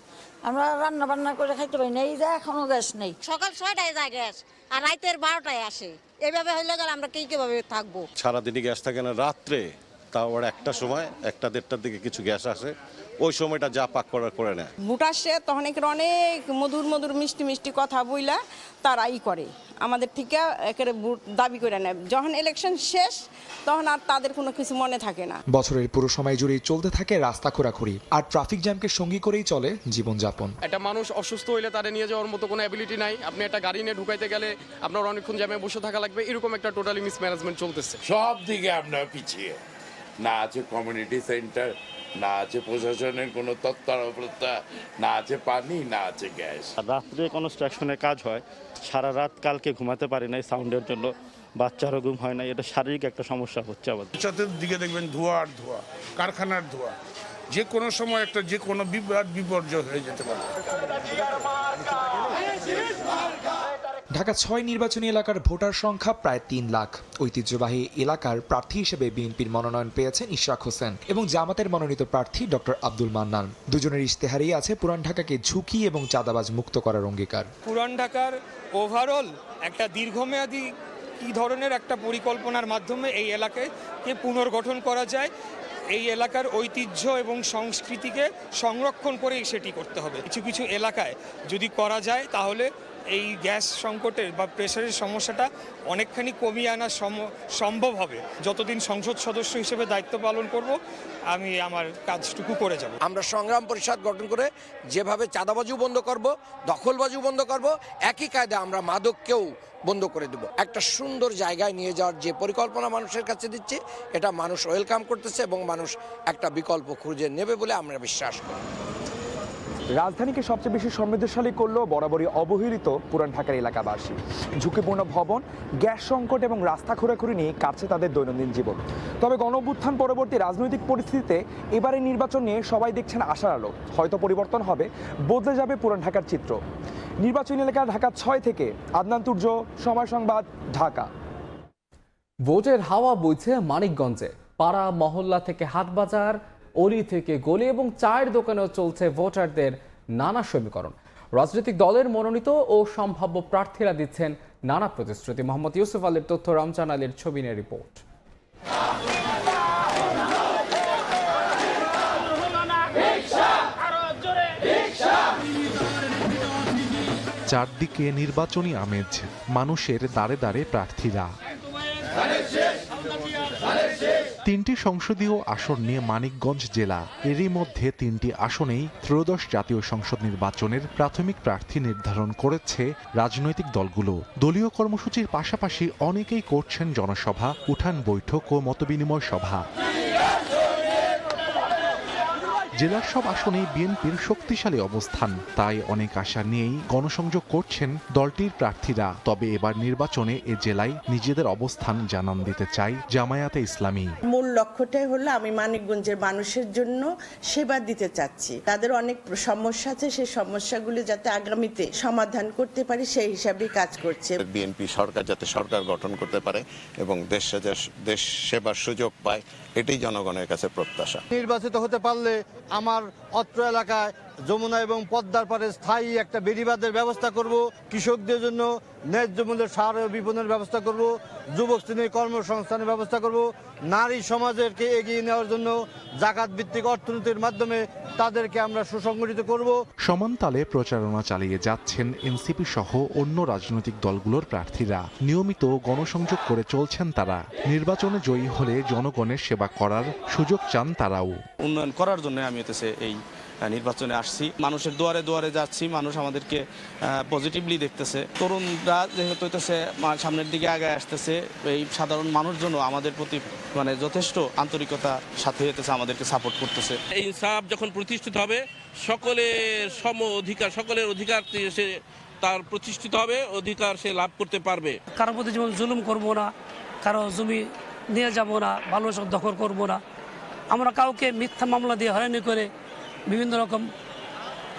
আমরা রান্না বান্না করে খাইতে পারি না, এই যে এখনো গ্যাস নেই। সকাল 6টায় যায় গ্যাস আর রাতের 12টায় আসে। এইভাবে হইলে গেলে আমরা কিভাবে থাকবো? সারাদিনই গ্যাস থাকে না, রাত্রে তাও আবার 1টার সময় 1-1:30টার দিকে কিছু গ্যাস আসে, ওই সময়টা যা পাক করার করে নেয়। ভোট আসে তখন অনেক মধুর মধুর মিষ্টি মিষ্টি কথা বইলা তারা করে আমাদের থেকে একেবারে ভোট দাবি করে নেয়। যখন ইলেকশন শেষ তখন আর তাদের কোনো কিছু মনে থাকে না। বছরের পুরো সময় জুড়েই চলতে থাকে রাস্তা খোঁড়াখুড়ি আর ট্রাফিক জ্যামকে সঙ্গী করেই চলে জীবনযাপন। একটা মানুষ অসুস্থ হইলে তাদের নিয়ে যাওয়ার মতো কোনো অ্যাবিলিটি নাই। আপনি একটা গাড়ি নিয়ে ঢুকাইতে গেলে আপনার অনেকক্ষণ জ্যামে বসে থাকা লাগবে। এরকম একটা টোটালি মিসম্যানেজমেন্ট চলতেছে। সব দিকে আপনার পিছিয়ে, না আছে কমিউনিটি সেন্টার, না আছে প্রশাসনের কোনো তৎপরতা, না আছে পানি, না আছে গ্যাস। রাত্রে কনস্ট্রাকশনের কাজ হয়, সারা রাত কালকে ঘুমাতে পারি নাই সাউন্ডের জন্য, বাচ্চারও ঘুম হয় না। এটা শারীরিক একটা সমস্যা হচ্ছে আমাদের। চতুর্দিকে দেখবেন ধোঁয়া আর ধোঁয়া, কারখানার ধোঁয়া, যে কোনো সময় একটা যে কোনো বিপর্যয় হয়ে যেতে পারে। ঢাকা ৬ নির্বাচনী এলাকার ভোটার সংখ্যা প্রায় ৩ লাখ। ঐতিহ্যবাহী এলাকার প্রার্থী হিসেবে বিএনপির মনোনয়ন পেয়েছেন ইশরাক হোসেন এবং জামাতের মনোনীত প্রার্থী ডক্টর আব্দুল মান্নান। দুজনের ইশতেহারেই আছে পুরান ঢাকাকে ঝুঁকি এবং চাঁদাবাজ মুক্ত করার অঙ্গীকার। পুরান ঢাকার ওভারঅল একটা দীর্ঘমেয়াদী কী ধরনের একটা পরিকল্পনার মাধ্যমে এই এলাকাকে পুনর্গঠন করা যায়, এই এলাকার ঐতিহ্য এবং সংস্কৃতিকে সংরক্ষণ করেই সেটি করতে হবে। কিছু কিছু এলাকায় যদি করা যায় তাহলে এই গ্যাস সংকটের বা প্রেসারের সমস্যাটা অনেকখানি কমিয়ে আনা সম্ভব হবে। যতদিন সংসদ সদস্য হিসেবে দায়িত্ব পালন করব আমি আমার কাজটুকু করে যাব। আমরা সংগ্রাম পরিষদ গঠন করে যেভাবে চাঁদাবাজিও বন্ধ করব, দখলবাজিও বন্ধ করব, একই কায়দা আমরা মাদককেও বন্ধ করে দেব। একটা সুন্দর জায়গায় নিয়ে যাওয়ার যে পরিকল্পনা মানুষের কাছে দিচ্ছে, এটা মানুষ ওয়েলকাম করতেছে এবং মানুষ একটা বিকল্প খুঁজে নেবে বলে আমরা বিশ্বাস করি। রাজধানীকে সবচেয়ে বেশি সমৃদ্ধশালী করলো বরাবরই অবহেলিত পুরান ঢাকার এলাকাবাসী। ঝুঁকিপূর্ণ ভবন, গ্যাস সংকট এবং রাস্তা খোঁড়াখুড়ি নিয়ে কাটছে তাদের দৈনন্দিন জীবন। তবে গণঅভ্যুত্থান পরবর্তী রাজনৈতিক পরিস্থিতিতে এবারে নির্বাচন নিয়ে সবাই দেখছেন আশার আলো। হয়তো পরিবর্তন হবে, বদলে যাবে পুরান ঢাকার চিত্র। নির্বাচনী এলাকা ঢাকা ৬ থেকে আদনান তুর্য, সময় সংবাদ, ঢাকা। ভোটের হাওয়া বইছে মানিকগঞ্জে। পাড়া মহল্লা থেকে হাটবাজার, অলি থেকে গলি এবং চায়ের দোকানেও চলছে ভোটারদের নানা সমীকরণ। রাজনৈতিক দলের মনোনীত ও সম্ভাব্য প্রার্থীরা দিচ্ছেন নানা প্রতিশ্রুতি। মোহাম্মদ ইউসুফ আলীর তথ্য, রমজান আলীর ছবি নিয়ে রিপোর্ট। চারদিকে নির্বাচনী আমেজ, মানুষের দাঁড়ে দাঁড়ে প্রার্থীরা। 3টি সংসদীয় আসন নিয়ে মানিকগঞ্জ জেলা। এরই মধ্যে 3টি আসনেই ত্রয়োদশ জাতীয় সংসদ নির্বাচনের প্রাথমিক প্রার্থী নির্ধারণ করেছে রাজনৈতিক দলগুলো। দলীয় কর্মসূচির পাশাপাশি অনেকেই করছেন জনসভা, উঠান বৈঠক ও মতবিনিময় সভা। জেলার সব আসনেই বিএনপির শক্তিশালী অবস্থান, তাই অনেক আশা নিয়েই গণসংযোগ করছেন দলটির প্রার্থীরা। তবে এবার নির্বাচনে এ জেলায় নিজেদের অবস্থান জানান দিতে চাই জামায়াতে ইসলামী। মূল লক্ষ্যটাই হলো আমি মানিকগঞ্জের মানুষের জন্য সেবা দিতে চাচ্ছি। তাদের অনেক সমস্যা আছে, সেই সমস্যাগুলি যাতে আগামীতে সমাধান করতে পারি সেই হিসাবেই কাজ করছে। বিএনপি সরকার যাতে সরকার গঠন করতে পারে এবং দেশ সেবার সুযোগ পায়, এটাই জনগণের কাছে প্রত্যাশা। নির্বাচিত হতে পারলে আমার অত্র এলাকায় যমুনা এবং পদ্মার পারে স্থায়ী একটা বেড়িবাঁধের ব্যবস্থা করব, কৃষকদের জন্য ন্যায্য মূল্যের সার ও বিপণনের ব্যবস্থা করব, যুবক শ্রেণীর কর্মসংস্থানের ব্যবস্থা করব, নারী সমাজকে এগিয়ে নেওয়ার জন্য জাকাত ভিত্তিক অর্থনীতির মাধ্যমে তাদেরকে আমরা সুসংগঠিত করব। সমান তালে প্রচারণা চালিয়ে যাচ্ছেন এনসিপি সহ অন্য রাজনৈতিক দলগুলোর প্রার্থীরা। নিয়মিত গণসংযোগ করে চলছেন তারা। নির্বাচনে জয়ী হলে জনগণের সেবা করার সুযোগ চান তারাও। উন্নয়ন করার জন্য আমি এই নির্বাচনে আসছি, মানুষের দুয়ারে দুয়ারে যাচ্ছি, মানুষ আমাদেরকে পজিটিভলি দেখতেছে। তরুণরা যেহেতু সামনের দিকে আগে আসতেছে, এই সাধারণ মানুষজন আমাদের প্রতি যথেষ্ট আন্তরিকতার সাথে আমাদেরকে সাপোর্ট করতেছে। এই ইনসাফ যখন প্রতিষ্ঠিত হবে, সকলের সম অধিকার, সকলের অধিকার সে তার প্রতিষ্ঠিত হবে, অধিকার সে লাভ করতে পারবে। কারোর প্রতি যেমন জুলুম করবো না, কারো জমি নিয়ে যাব না, ভালো দখল করবো না। আমরা কাউকে মিথ্যা মামলা দিয়ে হয়রানি করে বিভিন্ন রকম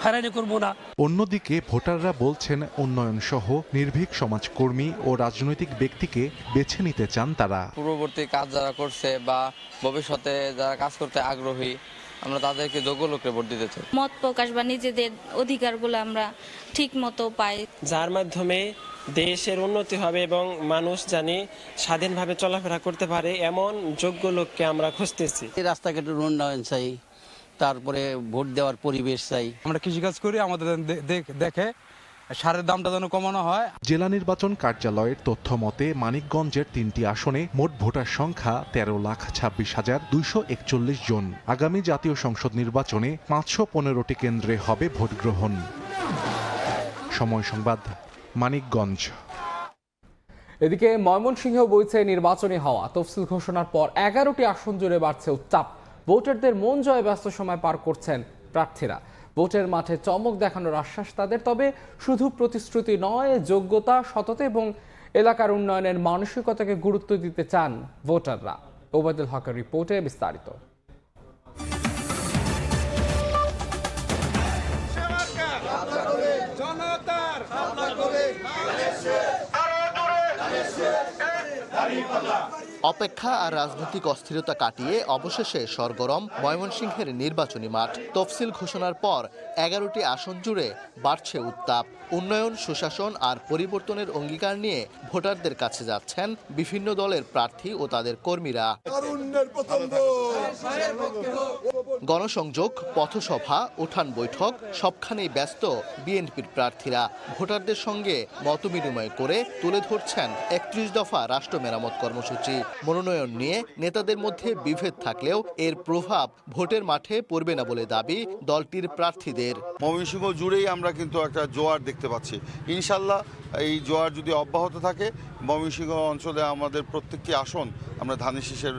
হয়রানি করব না। অন্যদিকে ভোটাররা বলছেন উন্নয়ন সহ নির্ভীক সমাজকর্মী ও রাজনৈতিক ব্যক্তিকে বেছে নিতে চান তারা। পূর্ববর্তী কাজ যারা করছে বা ভবিষ্যতে যারা কাজ করতে আগ্রহী, আমরা তাদেরকে যোগ্য লোককে ভোট দিতে চাই। মত প্রকাশ বা নিজেদের অধিকারগুলো আমরা ঠিক মতো পাই, যার মাধ্যমে দেশের উন্নতি হবে এবং মানুষ জানি স্বাধীনভাবে চলাফেরা করতে পারে, এমন যোগ্য লোককে আমরা খুঁজতেছি। রাস্তাঘাটের উন্নয়ন চাই, তারপরে ভোট দেওয়ার পরিবেশ চাই। আমরা কৃষিকাজ করি, আমাদের দেখে সারের দামটা যেন কমানো হয়। জেলা নির্বাচন কার্যালয়ের তথ্য মতে মানিকগঞ্জের 3টি আসনে মোট ভোটার সংখ্যা 13,26,241 জন। আগামী জাতীয় সংসদ নির্বাচনে 515টি কেন্দ্রে হবে ভোট গ্রহণ। সময় সংবাদ, মানিকগঞ্জ। এদিকে ময়মনসিংহ বইছে নির্বাচনী হাওয়া। তফসিল ঘোষণার পর 11টি আসন জুড়ে বাড়ছে উত্তাপ। ভোটারদের মন জয়ে ব্যস্ত সময় পার করছেন প্রার্থীরা। ভোটের মাঠে চমক দেখানোর আশ্বাস তাদের, তবে শুধু প্রতিশ্রুতি নয়, যোগ্যতা, সততা এবং এলাকার উন্নয়নের মানসিকতাকে গুরুত্ব দিতে চান ভোটাররা। ওবায়দুল হকের রিপোর্টে বিস্তারিত। জনতার অপেক্ষা আর রাজনৈতিক অস্থিরতা কাটিয়ে অবশেষে সরগরম ময়মনসিংহের নির্বাচনী মাঠ। তফসিল ঘোষণার পর ১১টি আসন জুড়ে বাড়ছে উত্তাপ। উন্নয়ন, সুশাসন আর পরিবর্তনের অঙ্গীকার নিয়ে ভোটারদের কাছে যাচ্ছেন বিভিন্ন দলের প্রার্থী ও তাদের কর্মীরা। গণসংযোগ, পথসভা, উঠান বৈঠক সবখানেই ব্যস্ত বিএনপির প্রার্থীরা। ভোটারদের সঙ্গে মতবিনিময় করে তুলে ধরছেন ৩১ দফা রাষ্ট্র মেরামত কর্মসূচি। মনোনয়ন নিয়ে নেতাদের মধ্যে বিভেদ থাকলেও এর প্রভাব ভোটের মাঠে পড়বে না বলে দাবি দলটির প্রার্থীদের। ময়মনসিংহ জুড়েই আমরা কিন্তু একটা জোয়ার দেখতে পাচ্ছি। ইনশাল্লাহ এই জোয়ার যদি অব্যাহত থাকে, ময়মনসিংহ অঞ্চলে আমাদের প্রত্যেকটি আসন আমরা ধানের শীষের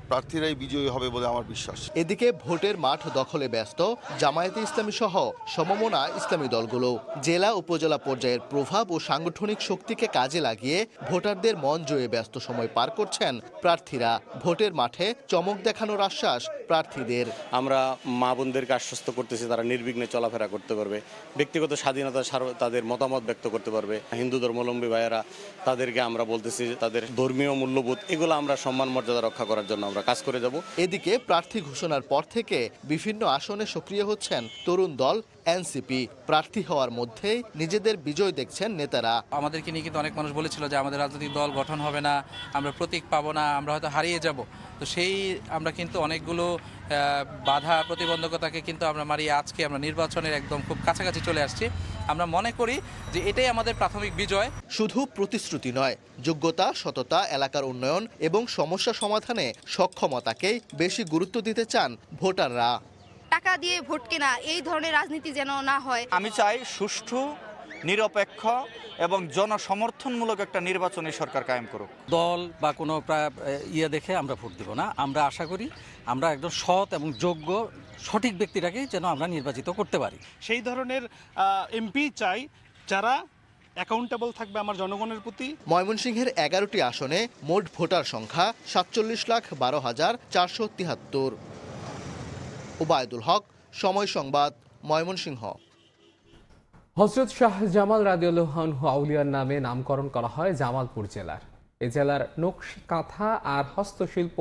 প্রার্থীরাই বিজয়ী হবে বলে আমার বিশ্বাস। এদিকে ভোটের মাঠ দখলে ব্যস্ত জামায়াতে ইসলামী সহ সমমনা ইসলামী দলগুলো। জেলা উপজেলা পর্যায়ের প্রভাব ও সাংগঠনিক শক্তিকে কাজে লাগিয়ে ভোটারদের মন জয়ে ব্যস্ত সময় পার করছেন প্রার্থীরা। ভোটের মাঠে চমক দেখানোর আশ্বাস প্রার্থীদের। আমরা মা বোনদেরকে আশ্বস্ত করতেছি তারা নির্বিঘ্নে চলাফেরা করতে পারবে, ব্যক্তিগত স্বাধীনতা তাদের মতামত ব্যক্ত করতে পারবে। হিন্দু ধর্মাবলম্বী ভাইয়েরা তাদেরকে আমরা বলতেছি তাদের ধর্মীয় মূল্যবোধ এগুলো আমরা সম্মান মর্যাদা রক্ষা করার জন্য আমরা কাজ করে যাব। এদিকে প্রার্থী ঘোষণার পর থেকে বিভিন্ন আসনে সক্রিয় হচ্ছেন তরুণ দল এনসিপি। প্রার্থী হওয়ার মধ্যেই নিজেদের বিজয় দেখছেন নেতারা। আমাদেরকে নিয়ে কিন্তু অনেক মানুষ বলেছিল যে আমাদের রাজনৈতিক দল গঠন হবে না, আমরা প্রতীক পাবো না, আমরা হয়তো হারিয়ে যাব। তো সেই আমরা কিন্তু অনেকগুলো বাধা প্রতিবন্ধকতাকে কিন্তু আমরা মারিয়ে আজকে আমরা নির্বাচনের একদম খুব কাছাকাছি চলে আসছি। আমরা মনে করি যে এটাই আমাদের প্রাথমিক বিজয়। শুধু প্রতিশ্রুতি নয়, যোগ্যতা, সততা, এলাকার উন্নয়ন এবং সমস্যা সমাধানে সক্ষমতাকেই বেশি গুরুত্ব দিতে চান ভোটাররা। টাকা দিয়ে ভোট কেনা এই ধরনের রাজনীতি যেন না হয়। আমি চাই সুষ্ঠু, নিরপেক্ষ এবং জনসমর্থনমূলক একটা নির্বাচনী সরকার কায়েম করুক। দল বা কোনো দেখে আমরা ভোট দেব না। আমরা আশা করি আমরা একদম সৎ এবং যোগ্য সঠিক ব্যক্তিটাকে যেন আমরা নির্বাচিত করতে পারি। সেই ধরনের এমপি চাই যারা অ্যাকাউন্টেবল থাকবে আমার জনগণের প্রতি। ময়মনসিংহের ১১টি আসনে মোট ভোটার সংখ্যা ৪৭,১২,৪৭৩। ওবায়দুল হক, সময় সংবাদ, ময়মনসিংহ। হযরত শাহ জামাল রাদিয়াল্লাহু আনহু আউলিয়ার নামে নামকরণ করা হয় জামালপুর জেলার। এ জেলার নকশি কাঁথা আর হস্তশিল্প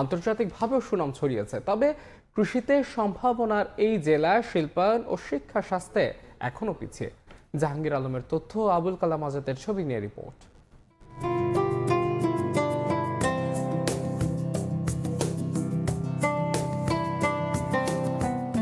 আন্তর্জাতিকভাবেও সুনাম ছড়িয়েছে। তবে কৃষিতে সম্ভাবনার এই জেলা শিল্পায়ন ও শিক্ষা স্বাস্থ্যে এখনও পিছিয়ে। জাহাঙ্গীর আলমের তথ্য, আবুল কালাম আজাদের ছবি নিয়ে রিপোর্ট।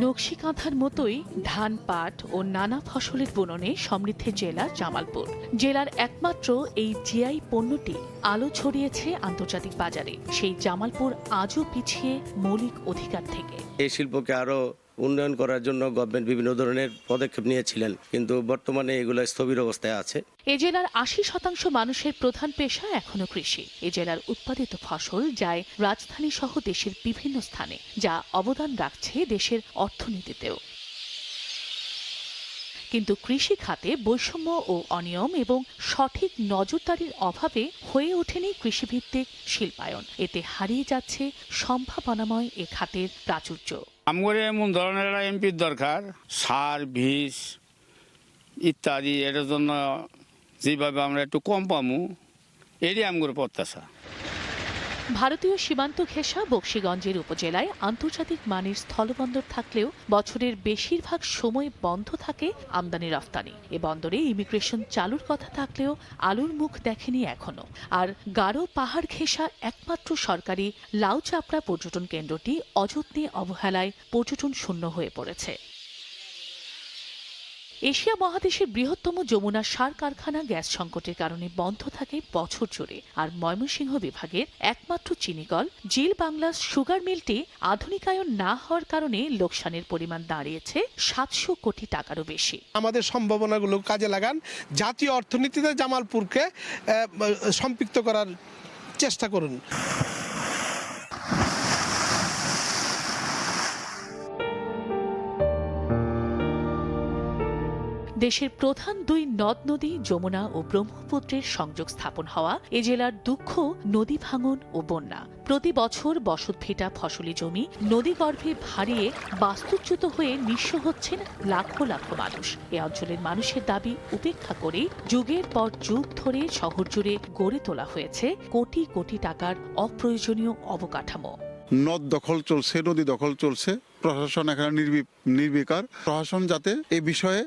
নকশি কাঁথার মতোই ধান, পাট ও নানা ফসলের বুননে সমৃদ্ধ জেলা জামালপুর। জেলার একমাত্র এই জিআই পণ্যটি আলো ছড়িয়েছে আন্তর্জাতিক বাজারে। সেই জামালপুর আজও পিছিয়ে মৌলিক অধিকার থেকে। এই শিল্পকে আরো উন্নয়ন করার জন্য গভর্নমেন্ট বিভিন্ন ধরনের পদক্ষেপ নিয়েছিলেন, কিন্তু বর্তমানে এগুলো স্থবির অবস্থায় আছে। এ জেলার ৮০% মানুষের প্রধান পেশা এখনো কৃষি। এ জেলার উৎপাদিত ফসল যায় রাজধানী সহ দেশের বিভিন্ন স্থানে, যা অবদান রাখছে দেশের অর্থনীতিতেও। কিন্তু কৃষি খাতে বৈষম্য ও অনিয়ম এবং সঠিক নজরদারির অভাবে হয়ে ওঠেনি কৃষিভিত্তিক শিল্পায়ন। এতে হারিয়ে যাচ্ছে সম্ভাবনাময় এ খাতের প্রাচুর্য। আমগরে এমন ধরনের এমপির দরকার, সার, বীজ ইত্যাদি এটার জন্য যেভাবে আমরা একটু কম পামু, এরই আমগরে প্রত্যাশা। ভারতীয় সীমান্ত ঘেঁষা বকশীগঞ্জের উপজেলায় আন্তর্জাতিক মানের স্থলবন্দর থাকলেও বছরের বেশিরভাগ সময় বন্ধ থাকে আমদানি রফতানি। এ বন্দরে ইমিগ্রেশন চালুর কথা থাকলেও আলোর মুখ দেখেনি এখনো। আর গারো পাহাড় ঘেঁষা একমাত্র সরকারি লাউচাপড়া পর্যটন কেন্দ্রটি অযত্নে অবহেলায় পর্যটন শূন্য হয়ে পড়েছে। এশিয়া মহাদেশের বৃহত্তম যমুনা সার কারখানা গ্যাস সংকটের কারণে বন্ধ থাকে বছর জুড়ে। আর ময়মনসিংহ বিভাগের একমাত্র চিনিকল জিল বাংলা সুগার মিলটি আধুনিকায়ন না হওয়ার কারণে লোকসানের পরিমাণ দাঁড়িয়েছে ৭০০ কোটি টাকারও বেশি। আমাদের সম্ভাবনাগুলো কাজে লাগান, জাতীয় অর্থনীতিতে জামালপুরকে সম্পৃক্ত করার চেষ্টা করুন। দেশের প্রধান দুই নদ নদী যমুনা ও ব্রহ্মপুত্রের সংযোগ স্থাপন হওয়া এ জেলার দুঃখ নদী ভাঙন ও বন্যা। প্রতি বছর বসত ভিটা ফসলি জমি নদীগর্ভে ভারিয়ে বাস্তুচ্যুত হয়ে নিঃস্ব হচ্ছেন লাখো লাখো মানুষ। এ অঞ্চলের মানুষের দাবি উপেক্ষা করে যুগের পর যুগ ধরে শহর জুড়ে গড়ে তোলা হয়েছে কোটি কোটি টাকার অপ্রয়োজনীয় অবকাঠামো। নদ দখল চলছে, নদী দখল চলছে, প্রশাসন এখানে নির্বিকার। প্রশাসন যাতে এই বিষয়ে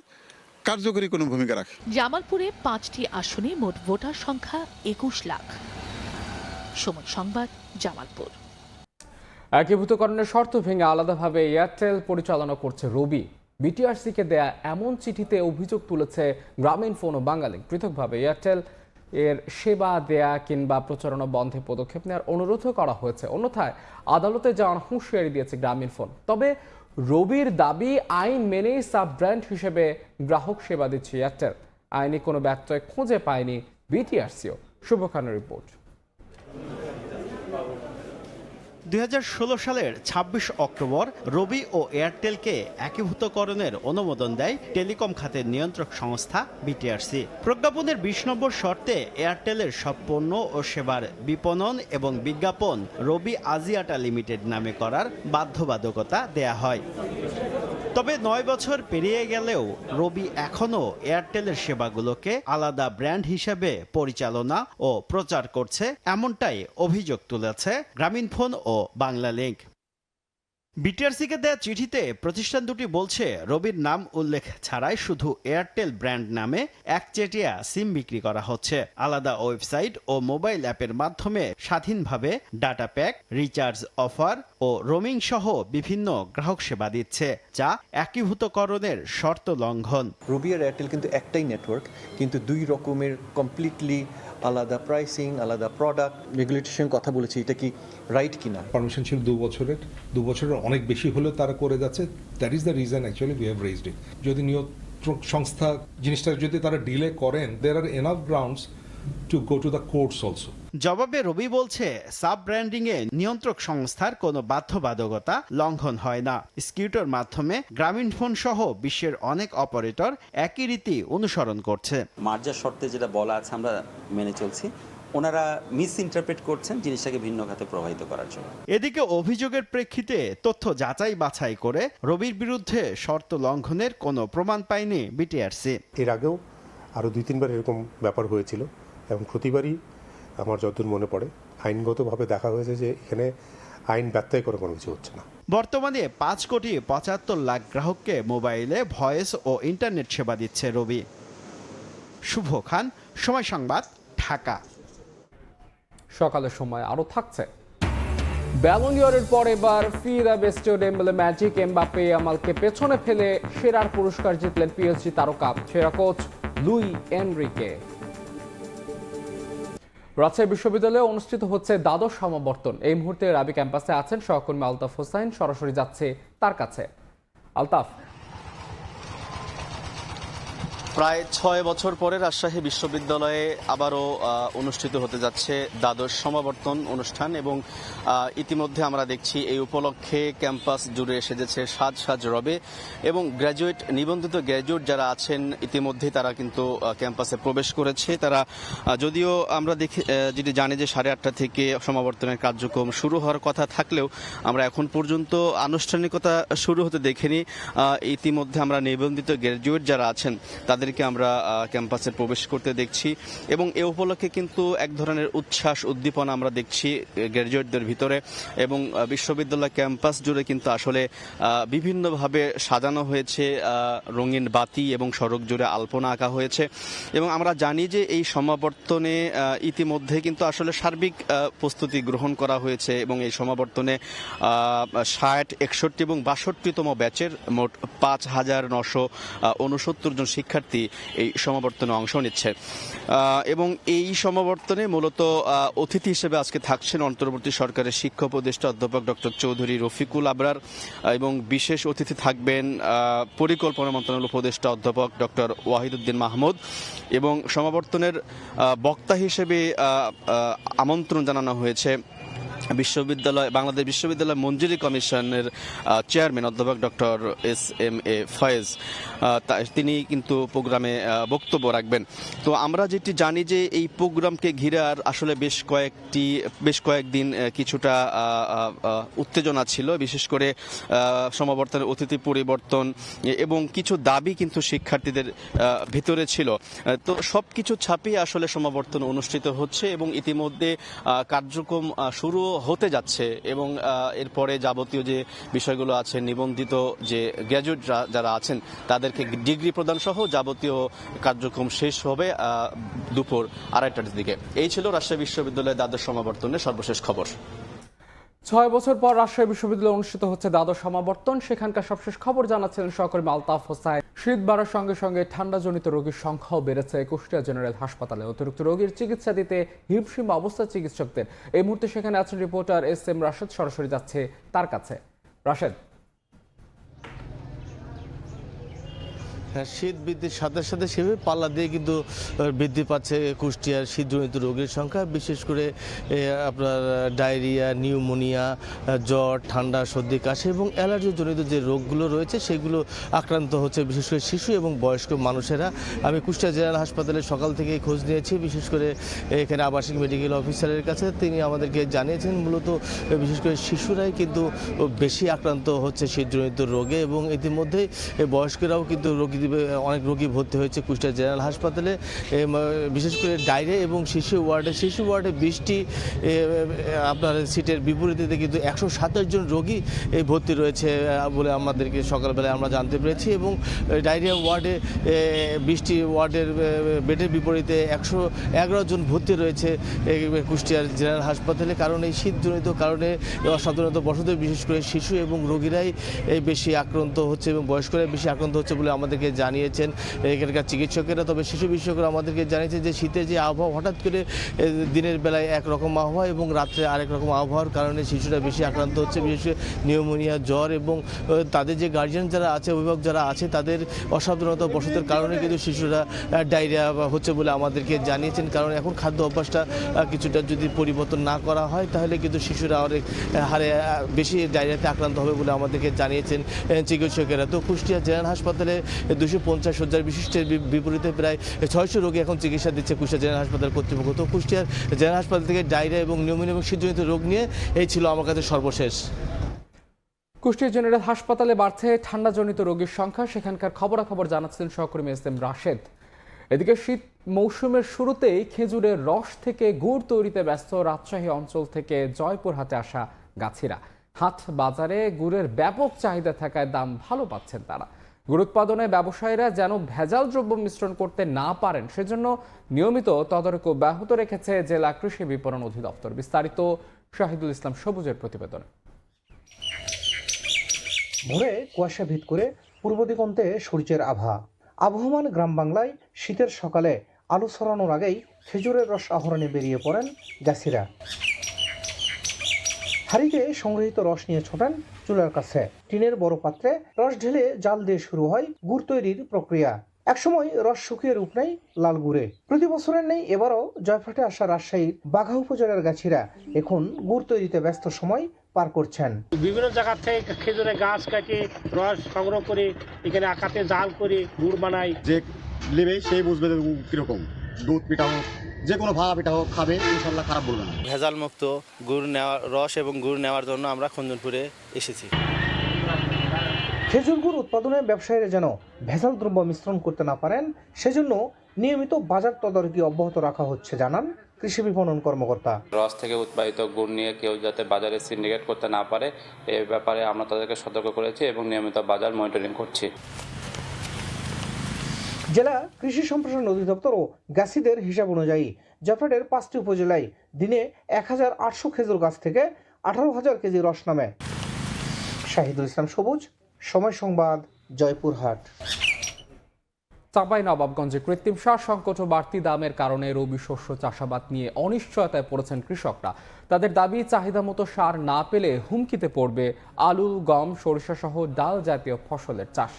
কার্যকরী কোনো ভূমিকা রাখে। জামালপুরে 5টি আসনে মোট ভোটার সংখ্যা 21 লাখ। সময় সংবাদ, জামালপুর। একীভূতকরণের শর্ত ভেঙে আলাদাভাবে এয়ারটেল পরিচালনা করছে রবি। বিটিআরসিকে দেয়া এমন চিঠিতে অভিযোগ তুলেছে গ্রামীণফোন ও বাংলালিংক। পৃথকভাবে এয়ারটেল এর সেবা দেয়া কিংবা প্রচারণা বন্ধে পদক্ষেপ নেওয়ার অনুরোধও করা হয়েছে। অন্যথায় আদালতে যাওয়ার হুঁশিয়ারি দিয়েছে গ্রামীণফোন। তবে রবির দাবি, আইন মেনেই সাব ব্র্যান্ড হিসেবে গ্রাহক সেবা দিচ্ছে এয়ারটেল। আইনি কোনো ব্যত্যয় খুঁজে পায়নি বিটিআরসিও। শুভ খানের রিপোর্ট। 2016 সালের 26 অক্টোবর রবি ও এয়ারটেলকে একীভূতকরণের অনুমোদন দেয় টেলিকম খাতের নিয়ন্ত্রক সংস্থা বিটিআরসি। প্রজ্ঞাপনের 20 নম্বর শর্তে এয়ারটেলের সব পণ্য ও সেবার বিপণন এবং বিজ্ঞাপন রবি আজিয়াটা লিমিটেড নামে করার বাধ্যবাধকতা দেয়া হয়। তবে 9 বছর পেরিয়ে গেলেও রবি এখনও এয়ারটেলের সেবাগুলোকে আলাদা ব্র্যান্ড হিসেবে পরিচালনা ও প্রচার করছে, এমনটাই অভিযোগ তুলেছে গ্রামীণফোন ও বাংলালিংক। বিটিআরসিকে দেয়া চিঠিতে প্রতিষ্ঠান দুটি বলছে রবির নাম উল্লেখ ছাড়াই শুধু এয়ারটেল ব্র্যান্ড নামে একচেটিয়া সিম বিক্রি করা হচ্ছে। আলাদা ওয়েবসাইট ও মোবাইল অ্যাপের মাধ্যমে স্বাধীনভাবে ডাটা প্যাক, রিচার্জ অফার ও রোমিং সহ বিভিন্ন গ্রাহক সেবা দিচ্ছে, যা একীভূতকরণের শর্ত লঙ্ঘন। রবি আর এয়ারটেল কিন্তু একটাই নেটওয়ার্ক, কিন্তু দুই রকমের কমপ্লিটলি আলাদা প্রাইসিং, আলাদা প্রোডাক্ট। রেগুলেটরের কথা বলেছে, এটা কি রাইট কিনা? পারমিশন ছিল 2 বছরের অনেক বেশি হলেও তারা করে যাচ্ছে। That is the reason actually we have raised it. যদি নিয়ন্ত্রক সংস্থা জিনিসটা যদি তারা ডিলে করেন, there are enough grounds to go to the courts also. জবাবে রবি বলছে সাব ব্র্যান্ডিং এ নিয়ন্ত্রক সংস্থার কোনো বাধ্যবাধকতা লঙ্ঘন হয় না। স্কিউটোর মাধ্যমে গ্রামীণফোন সহ বিশ্বের অনেক অপারেটর একই রীতি অনুসরণ করছে। মার্জার শর্তে যেটা বলা আছে আমরা মেনে চলছি, ওনারা মিস ইন্টারপ্রেট করছেন জিনিসটাকে ভিন্ন খাতে প্রভাবিত করার জন্য। এদিকে অভিযোগের প্রেক্ষিতে তথ্য যাচাই বাছাই করে রবির বিরুদ্ধে শর্ত লঙ্ঘনের কোনো প্রমাণ পায়নি বিটিআরসি। এর আগেও আরও 2-3 বার এরকম ব্যাপার হয়েছিল এবং প্রতিবারই আমার যতদূর মনে পড়ে আইনগতভাবে দেখা হয়েছে যে এখানে আইন ব্যত্যয় করে কোনো কিছু হচ্ছে না। বর্তমানে 5,75,00,000 গ্রাহককে মোবাইলে ভয়েস ও ইন্টারনেট সেবা দিচ্ছে রবি। শুভ খান, সময় সংবাদ, ঢাকা। সকালের সময় আরো থাকছে। ব্যালন ডিওরের পর এবার ফিরা বেস্টো ডেম্বেলে, ম্যাজিক, এমবাপ্পে, ইয়ামালকে পেছনে ফেলে সেরার পুরস্কার জিতলেন পিএসজি তারকা। সেরা কোচ লুই এনরিকে। রাজশাহী বিশ্ববিদ্যালয়ে অনুষ্ঠিত হচ্ছে দ্বাদশ সমাবর্তন। এই মুহূর্তে রাবি ক্যাম্পাসে আছেন সহকর্মী আলতাফ হোসাইন। সরাসরি যাচ্ছে তার কাছে। আলতাফ, প্রায় 6 বছর পরে রাজশাহী বিশ্ববিদ্যালয়ে আবারও অনুষ্ঠিত হতে যাচ্ছে দ্বাদশ সমাবর্তন অনুষ্ঠান এবং ইতিমধ্যে আমরা দেখছি এই উপলক্ষে ক্যাম্পাস জুড়ে সেজেছে সাজ সাজ রবে এবং গ্র্যাজুয়েট, নিবন্ধিত গ্র্যাজুয়েট যারা আছেন ইতিমধ্যেই তারা কিন্তু ক্যাম্পাসে প্রবেশ করেছে। তারা যদিও আমরা যেটি জানি যে 8:30 থেকে সমাবর্তনের কার্যক্রম শুরু হওয়ার কথা থাকলেও আমরা এখন পর্যন্ত আনুষ্ঠানিকতা শুরু হতে দেখিনি। ইতিমধ্যে আমরা নিবন্ধিত গ্র্যাজুয়েট যারা আছেন তাদেরকে আমরা ক্যাম্পাসে প্রবেশ করতে দেখছি এবং এ উপলক্ষে কিন্তু এক ধরনের উচ্ছ্বাস, উদ্দীপনা আমরা দেখছি গ্র্যাজুয়েটদের ভিতরে এবং বিশ্ববিদ্যালয় ক্যাম্পাস জুড়ে কিন্তু আসলে বিভিন্নভাবে সাজানো হয়েছে, রঙিন বাতি এবং সড়ক জুড়ে আলপনা আঁকা হয়েছে এবং আমরা জানি যে এই সমাবর্তনে ইতিমধ্যে কিন্তু আসলে সার্বিক প্রস্তুতি গ্রহণ করা হয়েছে এবং এই সমাবর্তনে 60, 61 এবং 62তম ব্যাচের মোট 5,969 জন শিক্ষার্থী এই সমাবর্তনে অংশ নিচ্ছে এবং এই সমাবর্তনে মূলত অতিথি হিসেবে আজকে থাকছেন অন্তর্বর্তী সরকারের শিক্ষা উপদেষ্টা অধ্যাপক ডক্টর চৌধুরী রফিকুল আবরার এবং বিশেষ অতিথি থাকবেন পরিকল্পনা মন্ত্রণালয় উপদেষ্টা অধ্যাপক ডক্টর ওয়াহিদুদ্দিন মাহমুদ এবং সমাবর্তনের বক্তা হিসেবে আমন্ত্রণ জানানো হয়েছে বাংলাদেশ বিশ্ববিদ্যালয় মঞ্জুরি কমিশনের চেয়ারম্যান অধ্যাপক ডক্টর SMA ফয়েজ, তিনি কিন্তু প্রোগ্রামে বক্তব্য রাখবেন। তো আমরা যেটি জানি যে এই প্রোগ্রামকে ঘিরে আর আসলে বেশ কয়েকদিন কিছুটা উত্তেজনা ছিল, বিশেষ করে সমাবর্তনের অতিথি পরিবর্তন এবং কিছু দাবি কিন্তু শিক্ষার্থীদের ভিতরে ছিল। তো সব কিছু ছাপিয়ে আসলে সমাবর্তন অনুষ্ঠিত হচ্ছে এবং ইতিমধ্যে কার্যক্রম শুরু হতে যাচ্ছে এবং এরপরে যাবতীয় যে বিষয়গুলো আছে, নিবন্ধিত যে গ্র্যাজুয়েট যারা আছেন তাদেরকে ডিগ্রি প্রদান সহ যাবতীয় কার্যক্রম শেষ হবে দুপুর 2:30টার দিকে। এই ছিল রাজশাহী বিশ্ববিদ্যালয়ের দ্বাদশ সমাবর্তনের সর্বশেষ খবর। 6 বছর পর রাজশাহী বিশ্ববিদ্যালয়ে অনুষ্ঠিত হচ্ছে দ্বাদশ সমাবর্তন। সেখানকার সবশেষ খবর জানাচ্ছিলেন সহকর্মী আলতাফ হোসাইন। শীত বাড়ার সঙ্গে সঙ্গে ঠান্ডাজনিত রোগীর সংখ্যাও বেড়েছে কুষ্টিয়া জেনারেল হাসপাতালে। অতিরিক্ত রোগীর চিকিৎসা দিতে হিমশিম অবস্থা চিকিৎসকদের। এই মুহূর্তে সেখানে আছেন রিপোর্টার SM রাশেদ, সরাসরি যাচ্ছে তার কাছে। রাশেদ, হ্যাঁ, শীত বৃদ্ধির সাথে সাথে সেভাবে পাল্লা দিয়ে কিন্তু বৃদ্ধি পাচ্ছে কুষ্টিয়ার শীতজনিত রোগের সংখ্যা। বিশেষ করে আপনার ডায়রিয়া, নিউমোনিয়া, জ্বর, ঠান্ডা, সর্দি, কাশি এবং অ্যালার্জিজনিত যে রোগগুলো রয়েছে সেগুলো আক্রান্ত হচ্ছে বিশেষ করে শিশু এবং বয়স্ক মানুষেরা। আমি কুষ্টিয়া জেনারেল হাসপাতালে সকাল থেকে খোঁজ নিয়েছি, বিশেষ করে এখানে আবাসিক মেডিকেল অফিসারের কাছে। তিনি আমাদেরকে জানিয়েছেন মূলত বিশেষ করে শিশুরাই কিন্তু বেশি আক্রান্ত হচ্ছে শীতজনিত রোগে এবং ইতিমধ্যে বয়স্করাও কিন্তু অনেক রোগী ভর্তি হয়েছে কুষ্টিয়া জেনারেল হাসপাতালে। বিশেষ করে ডায়রিয়া এবং শিশু ওয়ার্ডে 20টি আপনার সিটের বিপরীতে কিন্তু 127 জন রোগী ভর্তি রয়েছে বলে আমাদেরকে সকালবেলায় আমরা জানতে পেরেছি এবং ডায়রিয়া ওয়ার্ডে 20টি ওয়ার্ডের বেডের বিপরীতে 111 জন ভর্তি রয়েছে কুষ্টিয়ার জেনারেল হাসপাতালে। কারণ এই শীতজনিত কারণে অসাধারণত বসতে বিশেষ করে শিশু এবং রোগীরাই বেশি আক্রান্ত হচ্ছে এবং বয়স্করাই বেশি আক্রান্ত হচ্ছে বলে আমাদেরকে জানিয়েছেন এখানকার চিকিৎসকেরা। তবে শিশু বিশেষজ্ঞরা আমাদেরকে জানিয়েছে যে শীতের যে আবহাওয়া, হঠাৎ করে দিনের বেলায় একরকম আবহাওয়া এবং রাত্রে আরেক রকম আবহাওয়ার কারণে শিশুরা বেশি আক্রান্ত হচ্ছে, বিশেষ করে নিউমোনিয়া, জ্বর এবং তাদের যে গার্জিয়ান যারা আছে, অভিভাবক যারা আছে, তাদের অসাবধানতা বশতের কারণে কিন্তু শিশুরা ডায়রিয়া হচ্ছে বলে আমাদেরকে জানিয়েছেন। কারণ এখন খাদ্য অভ্যাসটা কিছুটা যদি পরিবর্তন না করা হয় তাহলে কিন্তু শিশুরা অনেক হারে বেশি ডায়রিয়াতে আক্রান্ত হবে বলে আমাদেরকে জানিয়েছেন চিকিৎসকেরা। তো কুষ্টিয়া জেনারেল হাসপাতালে 250 শয্যার বিশিষ্টের বিপরীতে প্রায় 600 রোগী এখন চিকিৎসা দিচ্ছে কুষ্টিয়া জেনারেল হাসপাতাল কর্তৃপক্ষ। তো কুষ্টিয়ার জেনারেল হাসপাতাল থেকে ডায়রিয়া এবং নিউমোনিয়া এবং শীতজনিত রোগ নিয়ে এই ছিল আমার কাছে সর্বশেষ। কুষ্টিয়া জেনারেল হাসপাতালে বাড়ছে ঠান্ডাজনিত রোগীর সংখ্যা। সেখানকার খবরাখবর জানাচ্ছিলেন সহকর্মী SM রাশেদ। এদিকে শীত মৌসুমের শুরুতেই খেজুরের রস থেকে গুড় তৈরিতে ব্যস্ত রাজশাহী অঞ্চল থেকে জয়পুরহাটে আসা গাছিরা। হাট বাজারে গুড়ের ব্যাপক চাহিদা থাকায় দাম ভালো পাচ্ছেন তারা। গুড় উৎপাদনে ব্যবসায়ীরা যেন ভেজাল দ্রব্য মিশ্রণ করতে না পারেন সেজন্য নিয়মিত তদারকি অব্যাহত রেখেছে জেলা কৃষি বিপণন অধিদপ্তর। বিস্তারিত শাহিদুল ইসলাম সবুজের প্রতিবেদনে। ভোরে কুয়াশা ভিত করে পূর্ব দিগন্তে সূর্যের আভা। আবহমান গ্রাম বাংলায় শীতের সকালে আলো ছড়ানোর আগেই খেজুরের রস আহরণে বেরিয়ে পড়েন গাছিরা। হাড়িতে সংগৃহীত রস নিয়ে ছোটেন চুলার কাছে। টিনের বড় পাত্রে রস ঢেলে জাল দিয়ে শুরু হয় গুড় তৈরির প্রক্রিয়া। একসময় রস শুকিয়ে রূপ নেয় লাল গুড়ে। প্রতি বছরের নেই এবারও জয়ফাটে আসা রাজশাহীর বাঘা উপজেলার গাছিরা এখন গুড় তৈরিতে ব্যস্ত সময় পার করছেন। বিভিন্ন জায়গা থেকে খেজুরের গাছ কাটে রস সংগ্রহ করে এখানে আকাতে জাল করে গুড় বানায়। যে নেবে সেই বুঝবে কিরকম দুধ পিঠা হোক, যে কোনো ভাড়া পিঠা হোক খাবে, ইনশাল্লাহ খারাপ বলবে না। ভেজাল মুক্ত গুড় নেওয়া, রস এবং গুড় নেওয়ার জন্য আমরা খঞ্জনপুরে এসেছি। খেজুর গুড় উৎপাদনে ব্যবসায়ীরা যেন ভেজাল দ্রব্য মিশ্রণ করতে না পারেন সেজন্য নিয়মিত বাজার তদারকি অব্যাহত রাখা হচ্ছে জানান কৃষি বিপণন কর্মকর্তা। রস থেকে উৎপাদিত গুড় নিয়ে কেউ যাতে বাজারে সিন্ডিকেট করতে না পারে এ ব্যাপারে আমরা তাদেরকে সতর্ক করেছি এবং নিয়মিত বাজার মনিটরিং করছি। জেলা কৃষি সম্প্রসারণ অধিদপ্তর ও গাছিদের হিসাব অনুযায়ী জয়পুরহাটের 5টি উপজেলায় দিনে 1800 খেজুর গাছ থেকে 18,000 কেজি রস নামে। শাহিদুল ইসলাম সবুজ, সময় সংবাদ, জয়পুরহাট। চাঁপাইনবাবগঞ্জে কৃত্রিম সার সংকট ও বাড়তি দামের কারণে রবি শস্য চাষাবাদ নিয়ে অনিশ্চয়তায় পড়েছেন কৃষকরা। তাদের দাবি চাহিদা মতো সার না পেলে হুমকিতে পড়বে আলু, গম, সরিষা সহ ডাল জাতীয় ফসলের চাষ।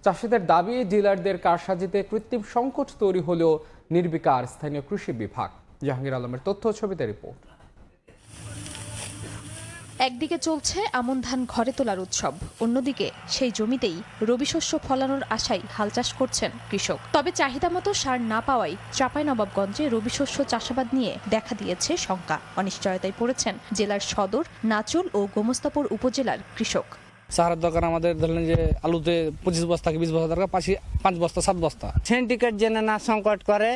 চাষিদের দাবি ডিলারদের কারসাজিতে কৃত্রিম সংকট তৈরি হলেও নির্বিকার স্থানীয় কৃষি বিভাগ। জাহাঙ্গীর আলমের তথ্য ছবিতে রিপোর্ট। একদিকে চলছে আমন ধান ঘরে তোলার উৎসব, অন্যদিকে সেই জমিতেই রবি শস্য ফলানোর আশায় হাল চাষ করছেন কৃষক। তবে চাহিদা মতো সার না পাওয়ায় চাঁপাইনবাবগঞ্জে রবি শস্য চাষাবাদ নিয়ে দেখা দিয়েছে শঙ্কা। অনিশ্চয়তায় পড়েছেন জেলার সদর, নাচুল ও গোমস্তাপুর উপজেলার কৃষক। সাহার দরকার আমাদের, ধরলেন যে আলুতে 25 বস্তা কি 20 বস্তা দরকার, পাশে 5 বস্তা 7 বস্তা। সিন্ডিকেট যেন না সংকট করে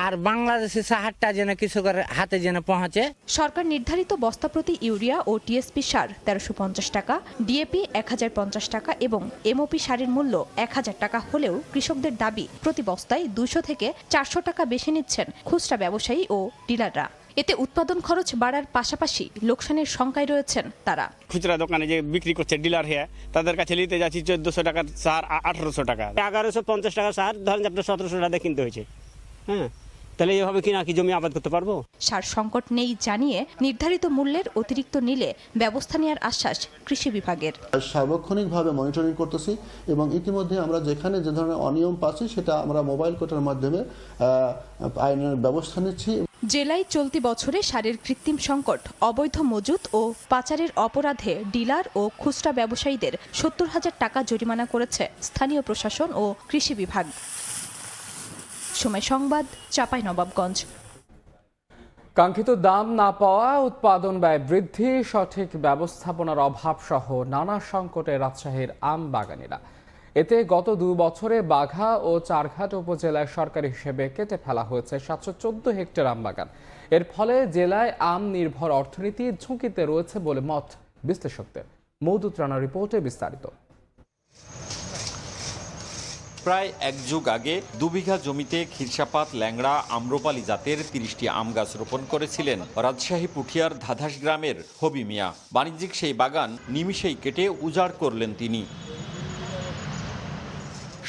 আর বাংলাদেশি সাহারটা যেন কৃষকের হাতে যেন পৌঁছে। সরকার নির্ধারিত বস্তা প্রতি ইউরিয়া ও টিএসপি সার 1350 টাকা, ডিএপি 1050 টাকা এবং এমওপি সারের মূল্য 1000 টাকা হলেও কৃষকদের দাবি প্রতি বস্তায় 200 থেকে 400 টাকা বেশি নিচ্ছেন খুচরা ব্যবসায়ী ও ডিলাররা। এতে উৎপাদন খরচ বাড়ার পাশাপাশি লোকসানের শঙ্কায় রয়েছেন তারা। খুচরা দোকানে যে বিক্রি করছে ডিলার হয়ে, তাদের কাছে নিতে যাচ্ছি 1400 টাকার সার 1800 টাকা, 1150 টাকা সার ধরেন আপনার 1700 টাকা কিনতে হয়েছে। হ্যাঁ, তাহলে এভাবে কিনা কি জমি আবাদ করতে পারবো? সার সংকট নেই জানিয়ে নির্ধারিত মূল্যের অতিরিক্ত নিলে ব্যবস্থা নেওয়ার আশ্বাস কৃষি বিভাগের। সার্বক্ষণিকভাবে মনিটরিং করতেছি এবং ইতিমধ্যে আমরা যেখানে যে ধরনের অনিয়ম পাচ্ছি সেটা আমরা মোবাইল কোর্টের মাধ্যমে আইনের ব্যবস্থা নিচ্ছি। জেলায় চলতি বছরে সারের কৃত্রিম সংকট, অবৈধ মজুত ও পাচারের অপরাধে ডিলার ও খুচরা ব্যবসায়ীদের 70,000 টাকা জরিমানা করেছে স্থানীয় প্রশাসন ও কৃষি বিভাগ। সময় সংবাদ, চাঁপাইনবাবগঞ্জ। কাঙ্ক্ষিত দাম না পাওয়া, উৎপাদন ব্যয় বৃদ্ধি, সঠিক ব্যবস্থাপনার অভাব সহ নানা সংকটে রাজশাহীর আম বাগানীরা। এতে গত 2 বছরে বাঘা ও চারঘাট উপজেলায় সরকারি হিসেবে কেটে ফেলা হয়েছে 714 হেক্টর আম বাগান। এর ফলে জেলায় আম নির্ভর অর্থনীতি ঝুঁকিতে রয়েছে বলে মত বিশ্লেষকদের। মওদুদ রানার রিপোর্টে বিস্তারিত। প্রায় 1 যুগ আগে 2 বিঘা জমিতে খিরসাপাত, ল্যাংড়া, আম্রপালি জাতের 30টি আম গাছ রোপণ করেছিলেন রাজশাহী পুঠিয়ার ধাধাস গ্রামের হবি মিয়া। বাণিজ্যিক সেই বাগান নিমিষেই কেটে উজাড় করলেন তিনি।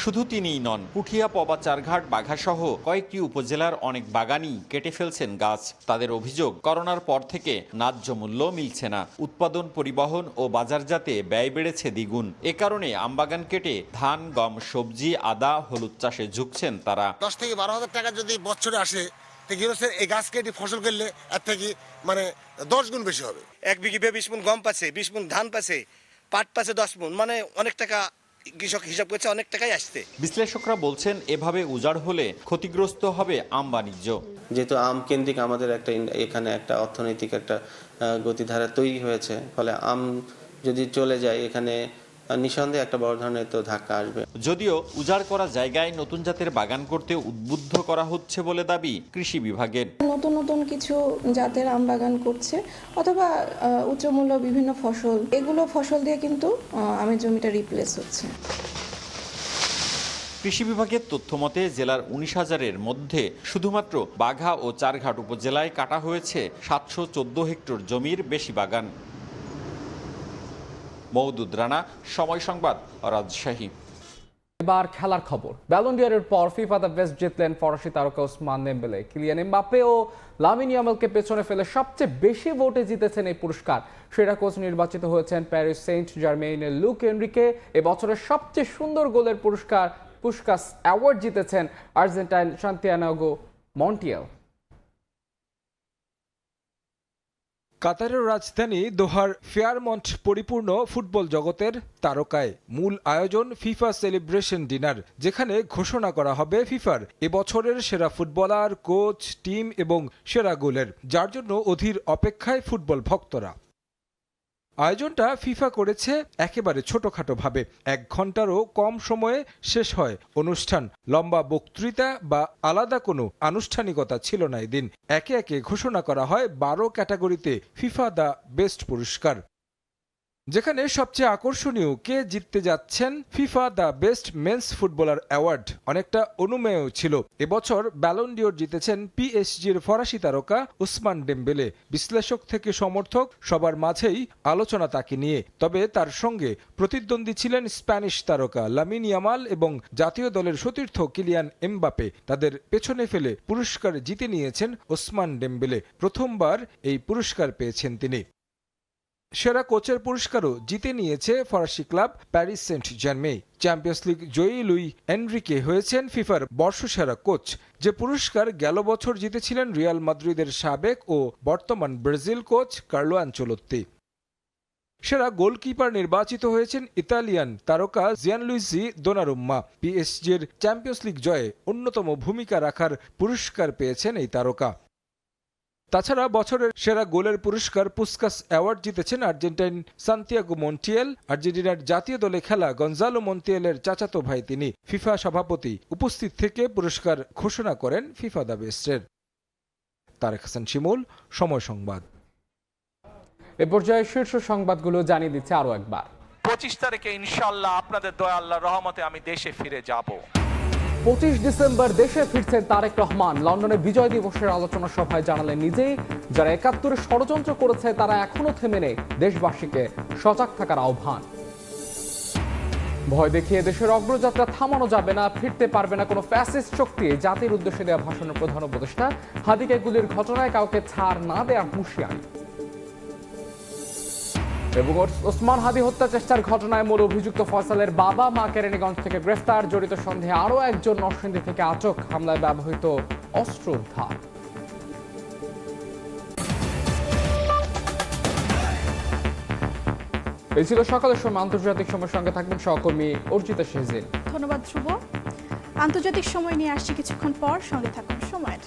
শুধু তিনিই নন, পুঠিয়া, পবা, চারঘাট, বাঘাসহ কয়েকটি উপজেলার অনেক বাগানই কেটে ফেলছেন গাছ। তাদের অভিযোগ, করোনার পর থেকে ন্যায্য মূল্য মিলছে না। উৎপাদন, পরিবহন ও বাজারজাতে ব্যয় বেড়েছে দ্বিগুণ। এ কারণে আমবাগান কেটে ধান, গম, সবজি, আদা, হলুদ চাষে ঝুঁকছেন তারা। 10 থেকে 12,000 টাকা যদি বছরে আসে, এই গাছ কেটে ফসল করলে এর থেকে 10 গুণ বেশি হবে। 1 বিঘে 20 মণ গম পাচ্ছে, 20 মণ ধান পাচ্ছে, পাট পাচ্ছে 10 মণ, অনেক টাকা কৃষক হিসাব করছে, অনেক টাকাই আসছে। বিশ্লেষকরা বলছেন, এভাবে উজাড় হলে ক্ষতিগ্রস্ত হবে আম বাণিজ্য। যেহেতু আম কেন্দ্রিক আমাদের এখানে একটা অর্থনৈতিক একটা গতিধারা তৈরি হয়েছে, ফলে আম যদি চলে যায় এখানে নিঃসন্দেহে একটা বড় ধরনের তো ধাক্কা আসবে। যদিও উজাড় করা জায়গায় নতুন জাতের বাগান করতে উদ্বুদ্ধ করা হচ্ছে বলে দাবি কৃষি বিভাগের। নতুন নতুন কিছু জাতের আম বাগান করছে অথবা উচ্চমূল্য বিভিন্ন ফসল, এগুলো ফসল দিয়ে কিন্তু আমের জমিটা রিপ্লেস হচ্ছে। কৃষি বিভাগের তথ্য মতে জেলার 19,000-এর মধ্যে শুধুমাত্র বাঘা ও চারঘাট উপজেলায় কাটা হয়েছে 714 হেক্টর জমির বেশি বাগান। মওদুদ রানা, সময় সংবাদ, রাজশাহী। এবার খেলার খবর। ব্যালন ডি'অরের পর ফিফা দ্য বেস্ট জিতলেন ফরাসি তারকা ওসমান দেমবেলে। কিলিয়ান এমবাপ্পে ও লামিন ইয়ামালকে পেছনে ফেলে সবচেয়ে বেশি ভোটে জিতেছেন এই পুরস্কার। সেরা কোচ নির্বাচিত হয়েছেন প্যারিস সেন্ট জার্মেইনের লুক এনরিকে। এবছরের সবচেয়ে সুন্দর গোলের পুরস্কার পুশকাস অ্যাওয়ার্ড জিতেছেন আর্জেন্টাইন সান্তিয়াগো মন্টিয়েল। কাতারের রাজধানী দোহার ফেয়ারমন্ট পরিপূর্ণ ফুটবল জগতের তারকায়। মূল আয়োজন ফিফা সেলিব্রেশন ডিনার, যেখানে ঘোষণা করা হবে ফিফার এবছরের সেরা ফুটবলার, কোচ, টিম এবং সেরা গোলের, যার জন্য অধীর অপেক্ষায় ফুটবল ভক্তরা। আয়োজনটা ফিফা করেছে একেবারে ছোটখাটো ভাবে। 1 ঘন্টারও কম সময়ে শেষ হয় অনুষ্ঠান। লম্বা বক্তৃতা বা আলাদা কোনো আনুষ্ঠানিকতা ছিল না এদিন। একে একে ঘোষণা করা হয় 12 ক্যাটাগরিতে ফিফা দ্য বেস্ট পুরস্কার, যেখানে সবচেয়ে আকর্ষণীয় কে জিততে যাচ্ছেন FIFA the best men's footballer award অনেকটা অনুমেয় ছিল। এবছর ব্যালন ডি'অর জিতেছেন পিএসজির ফরাসি তারকা ওসমান ডেমবেলে। বিশ্লেষক থেকে সমর্থক সবার মাঝেই আলোচনা তাকে নিয়ে। তবে তার সঙ্গে প্রতিদ্বন্দ্বী ছিলেন স্প্যানিশ তারকা লামিন ইয়ামাল এবং জাতীয় দলের সতীর্থ কিলিয়ান এমবাপে। তাদের পেছনে ফেলে পুরস্কার জিতে নিয়েছেন ওসমান ডেমবেলে। প্রথমবার এই পুরস্কার পেয়েছেন তিনি। সেরা কোচের পুরস্কারও জিতে নিয়েছে ফরাসি club Paris Saint Germain. Champions League জয়ী লুই এনরিকে হয়েছেন ফিফার বর্ষসেরা কোচ, যে পুরস্কার গেল বছর জিতেছিলেন রিয়াল মাদ্রিদের সাবেক ও বর্তমান ব্রাজিল কোচ কার্লো আনচেলত্তি। সেরা গোলকিপার নির্বাচিত হয়েছেন ইতালিয়ান তারকা জিয়ানলুইজি দোনারুম্মা। পিএসজির চ্যাম্পিয়ন্স লিগ জয়ে অন্যতম ভূমিকা রাখার পুরস্কার পেয়েছেন এই তারকা। তাছাড়া বছরের সেরা গোলের পুরস্কার পুস্কাস অ্যাওয়ার্ড জিতেছেন আর্জেন্টাইন সান্তিয়াগো মন্টিয়েল। আর্জেন্টিনার জাতীয় দলে খেলা গঞ্জালো মন্টিয়েলের চাচাতো ভাই তিনি। ফিফা সভাপতি উপস্থিত থেকে পুরস্কার ঘোষণা করেন ফিফা দ্য বেস্টের। তারেক হাসান শিমুল, সময় সংবাদ। এ পর্যায়ে শীর্ষ সংবাদগুলো জানিয়ে দিচ্ছে আরো একবার। 25 তারিখে ইনশাআল্লাহ আপনাদের দয়া আল্লাহর রহমতে আমি দেশে ফিরে যাব। 25 ডিসেম্বর দেশে ফিরছেন তারেক রহমান। লন্ডনে বিজয় দিবসের আলোচনা সভায় জানালেন নিজেই যারা ৭১ ষড়যন্ত্র করেছে তারা এখনো থেমে নেই, দেশবাসীকে সজাগ থাকার আহ্বান। ভয় দেখিয়ে দেশের অগ্রযাত্রা থামানো যাবে না, ফিরতে পারবে না কোনো ফ্যাসিস্ট শক্তি। জাতির উদ্দেশ্যে দেওয়া ভাষণের প্রধান উপদেষ্টা। হাদিকে গুলির ঘটনায় কাউকে ছাড় না দেওয়ার হুঁশিয়ারি। এবং ওসমান হাদি হত্যা চেষ্টার ঘটনায় মূল অভিযুক্ত ফয়সালের বাবা মা কেরানীগঞ্জ থেকে গ্রেফতার। জড়িত সন্দেহে আরও একজন নরসিংদী থেকে আটক। হামলায় ব্যবহৃত অস্ত্র উদ্ধার। এই ছিল সকালের সময়। আন্তর্জাতিক সময়ের সঙ্গে থাকবেন সহকর্মী অর্জিতা শেহজিন। ধন্যবাদ ধ্রুব। আন্তর্জাতিক সময় নিয়ে আসছি কিছুক্ষণ পর, সঙ্গে থাকুন সময়ের।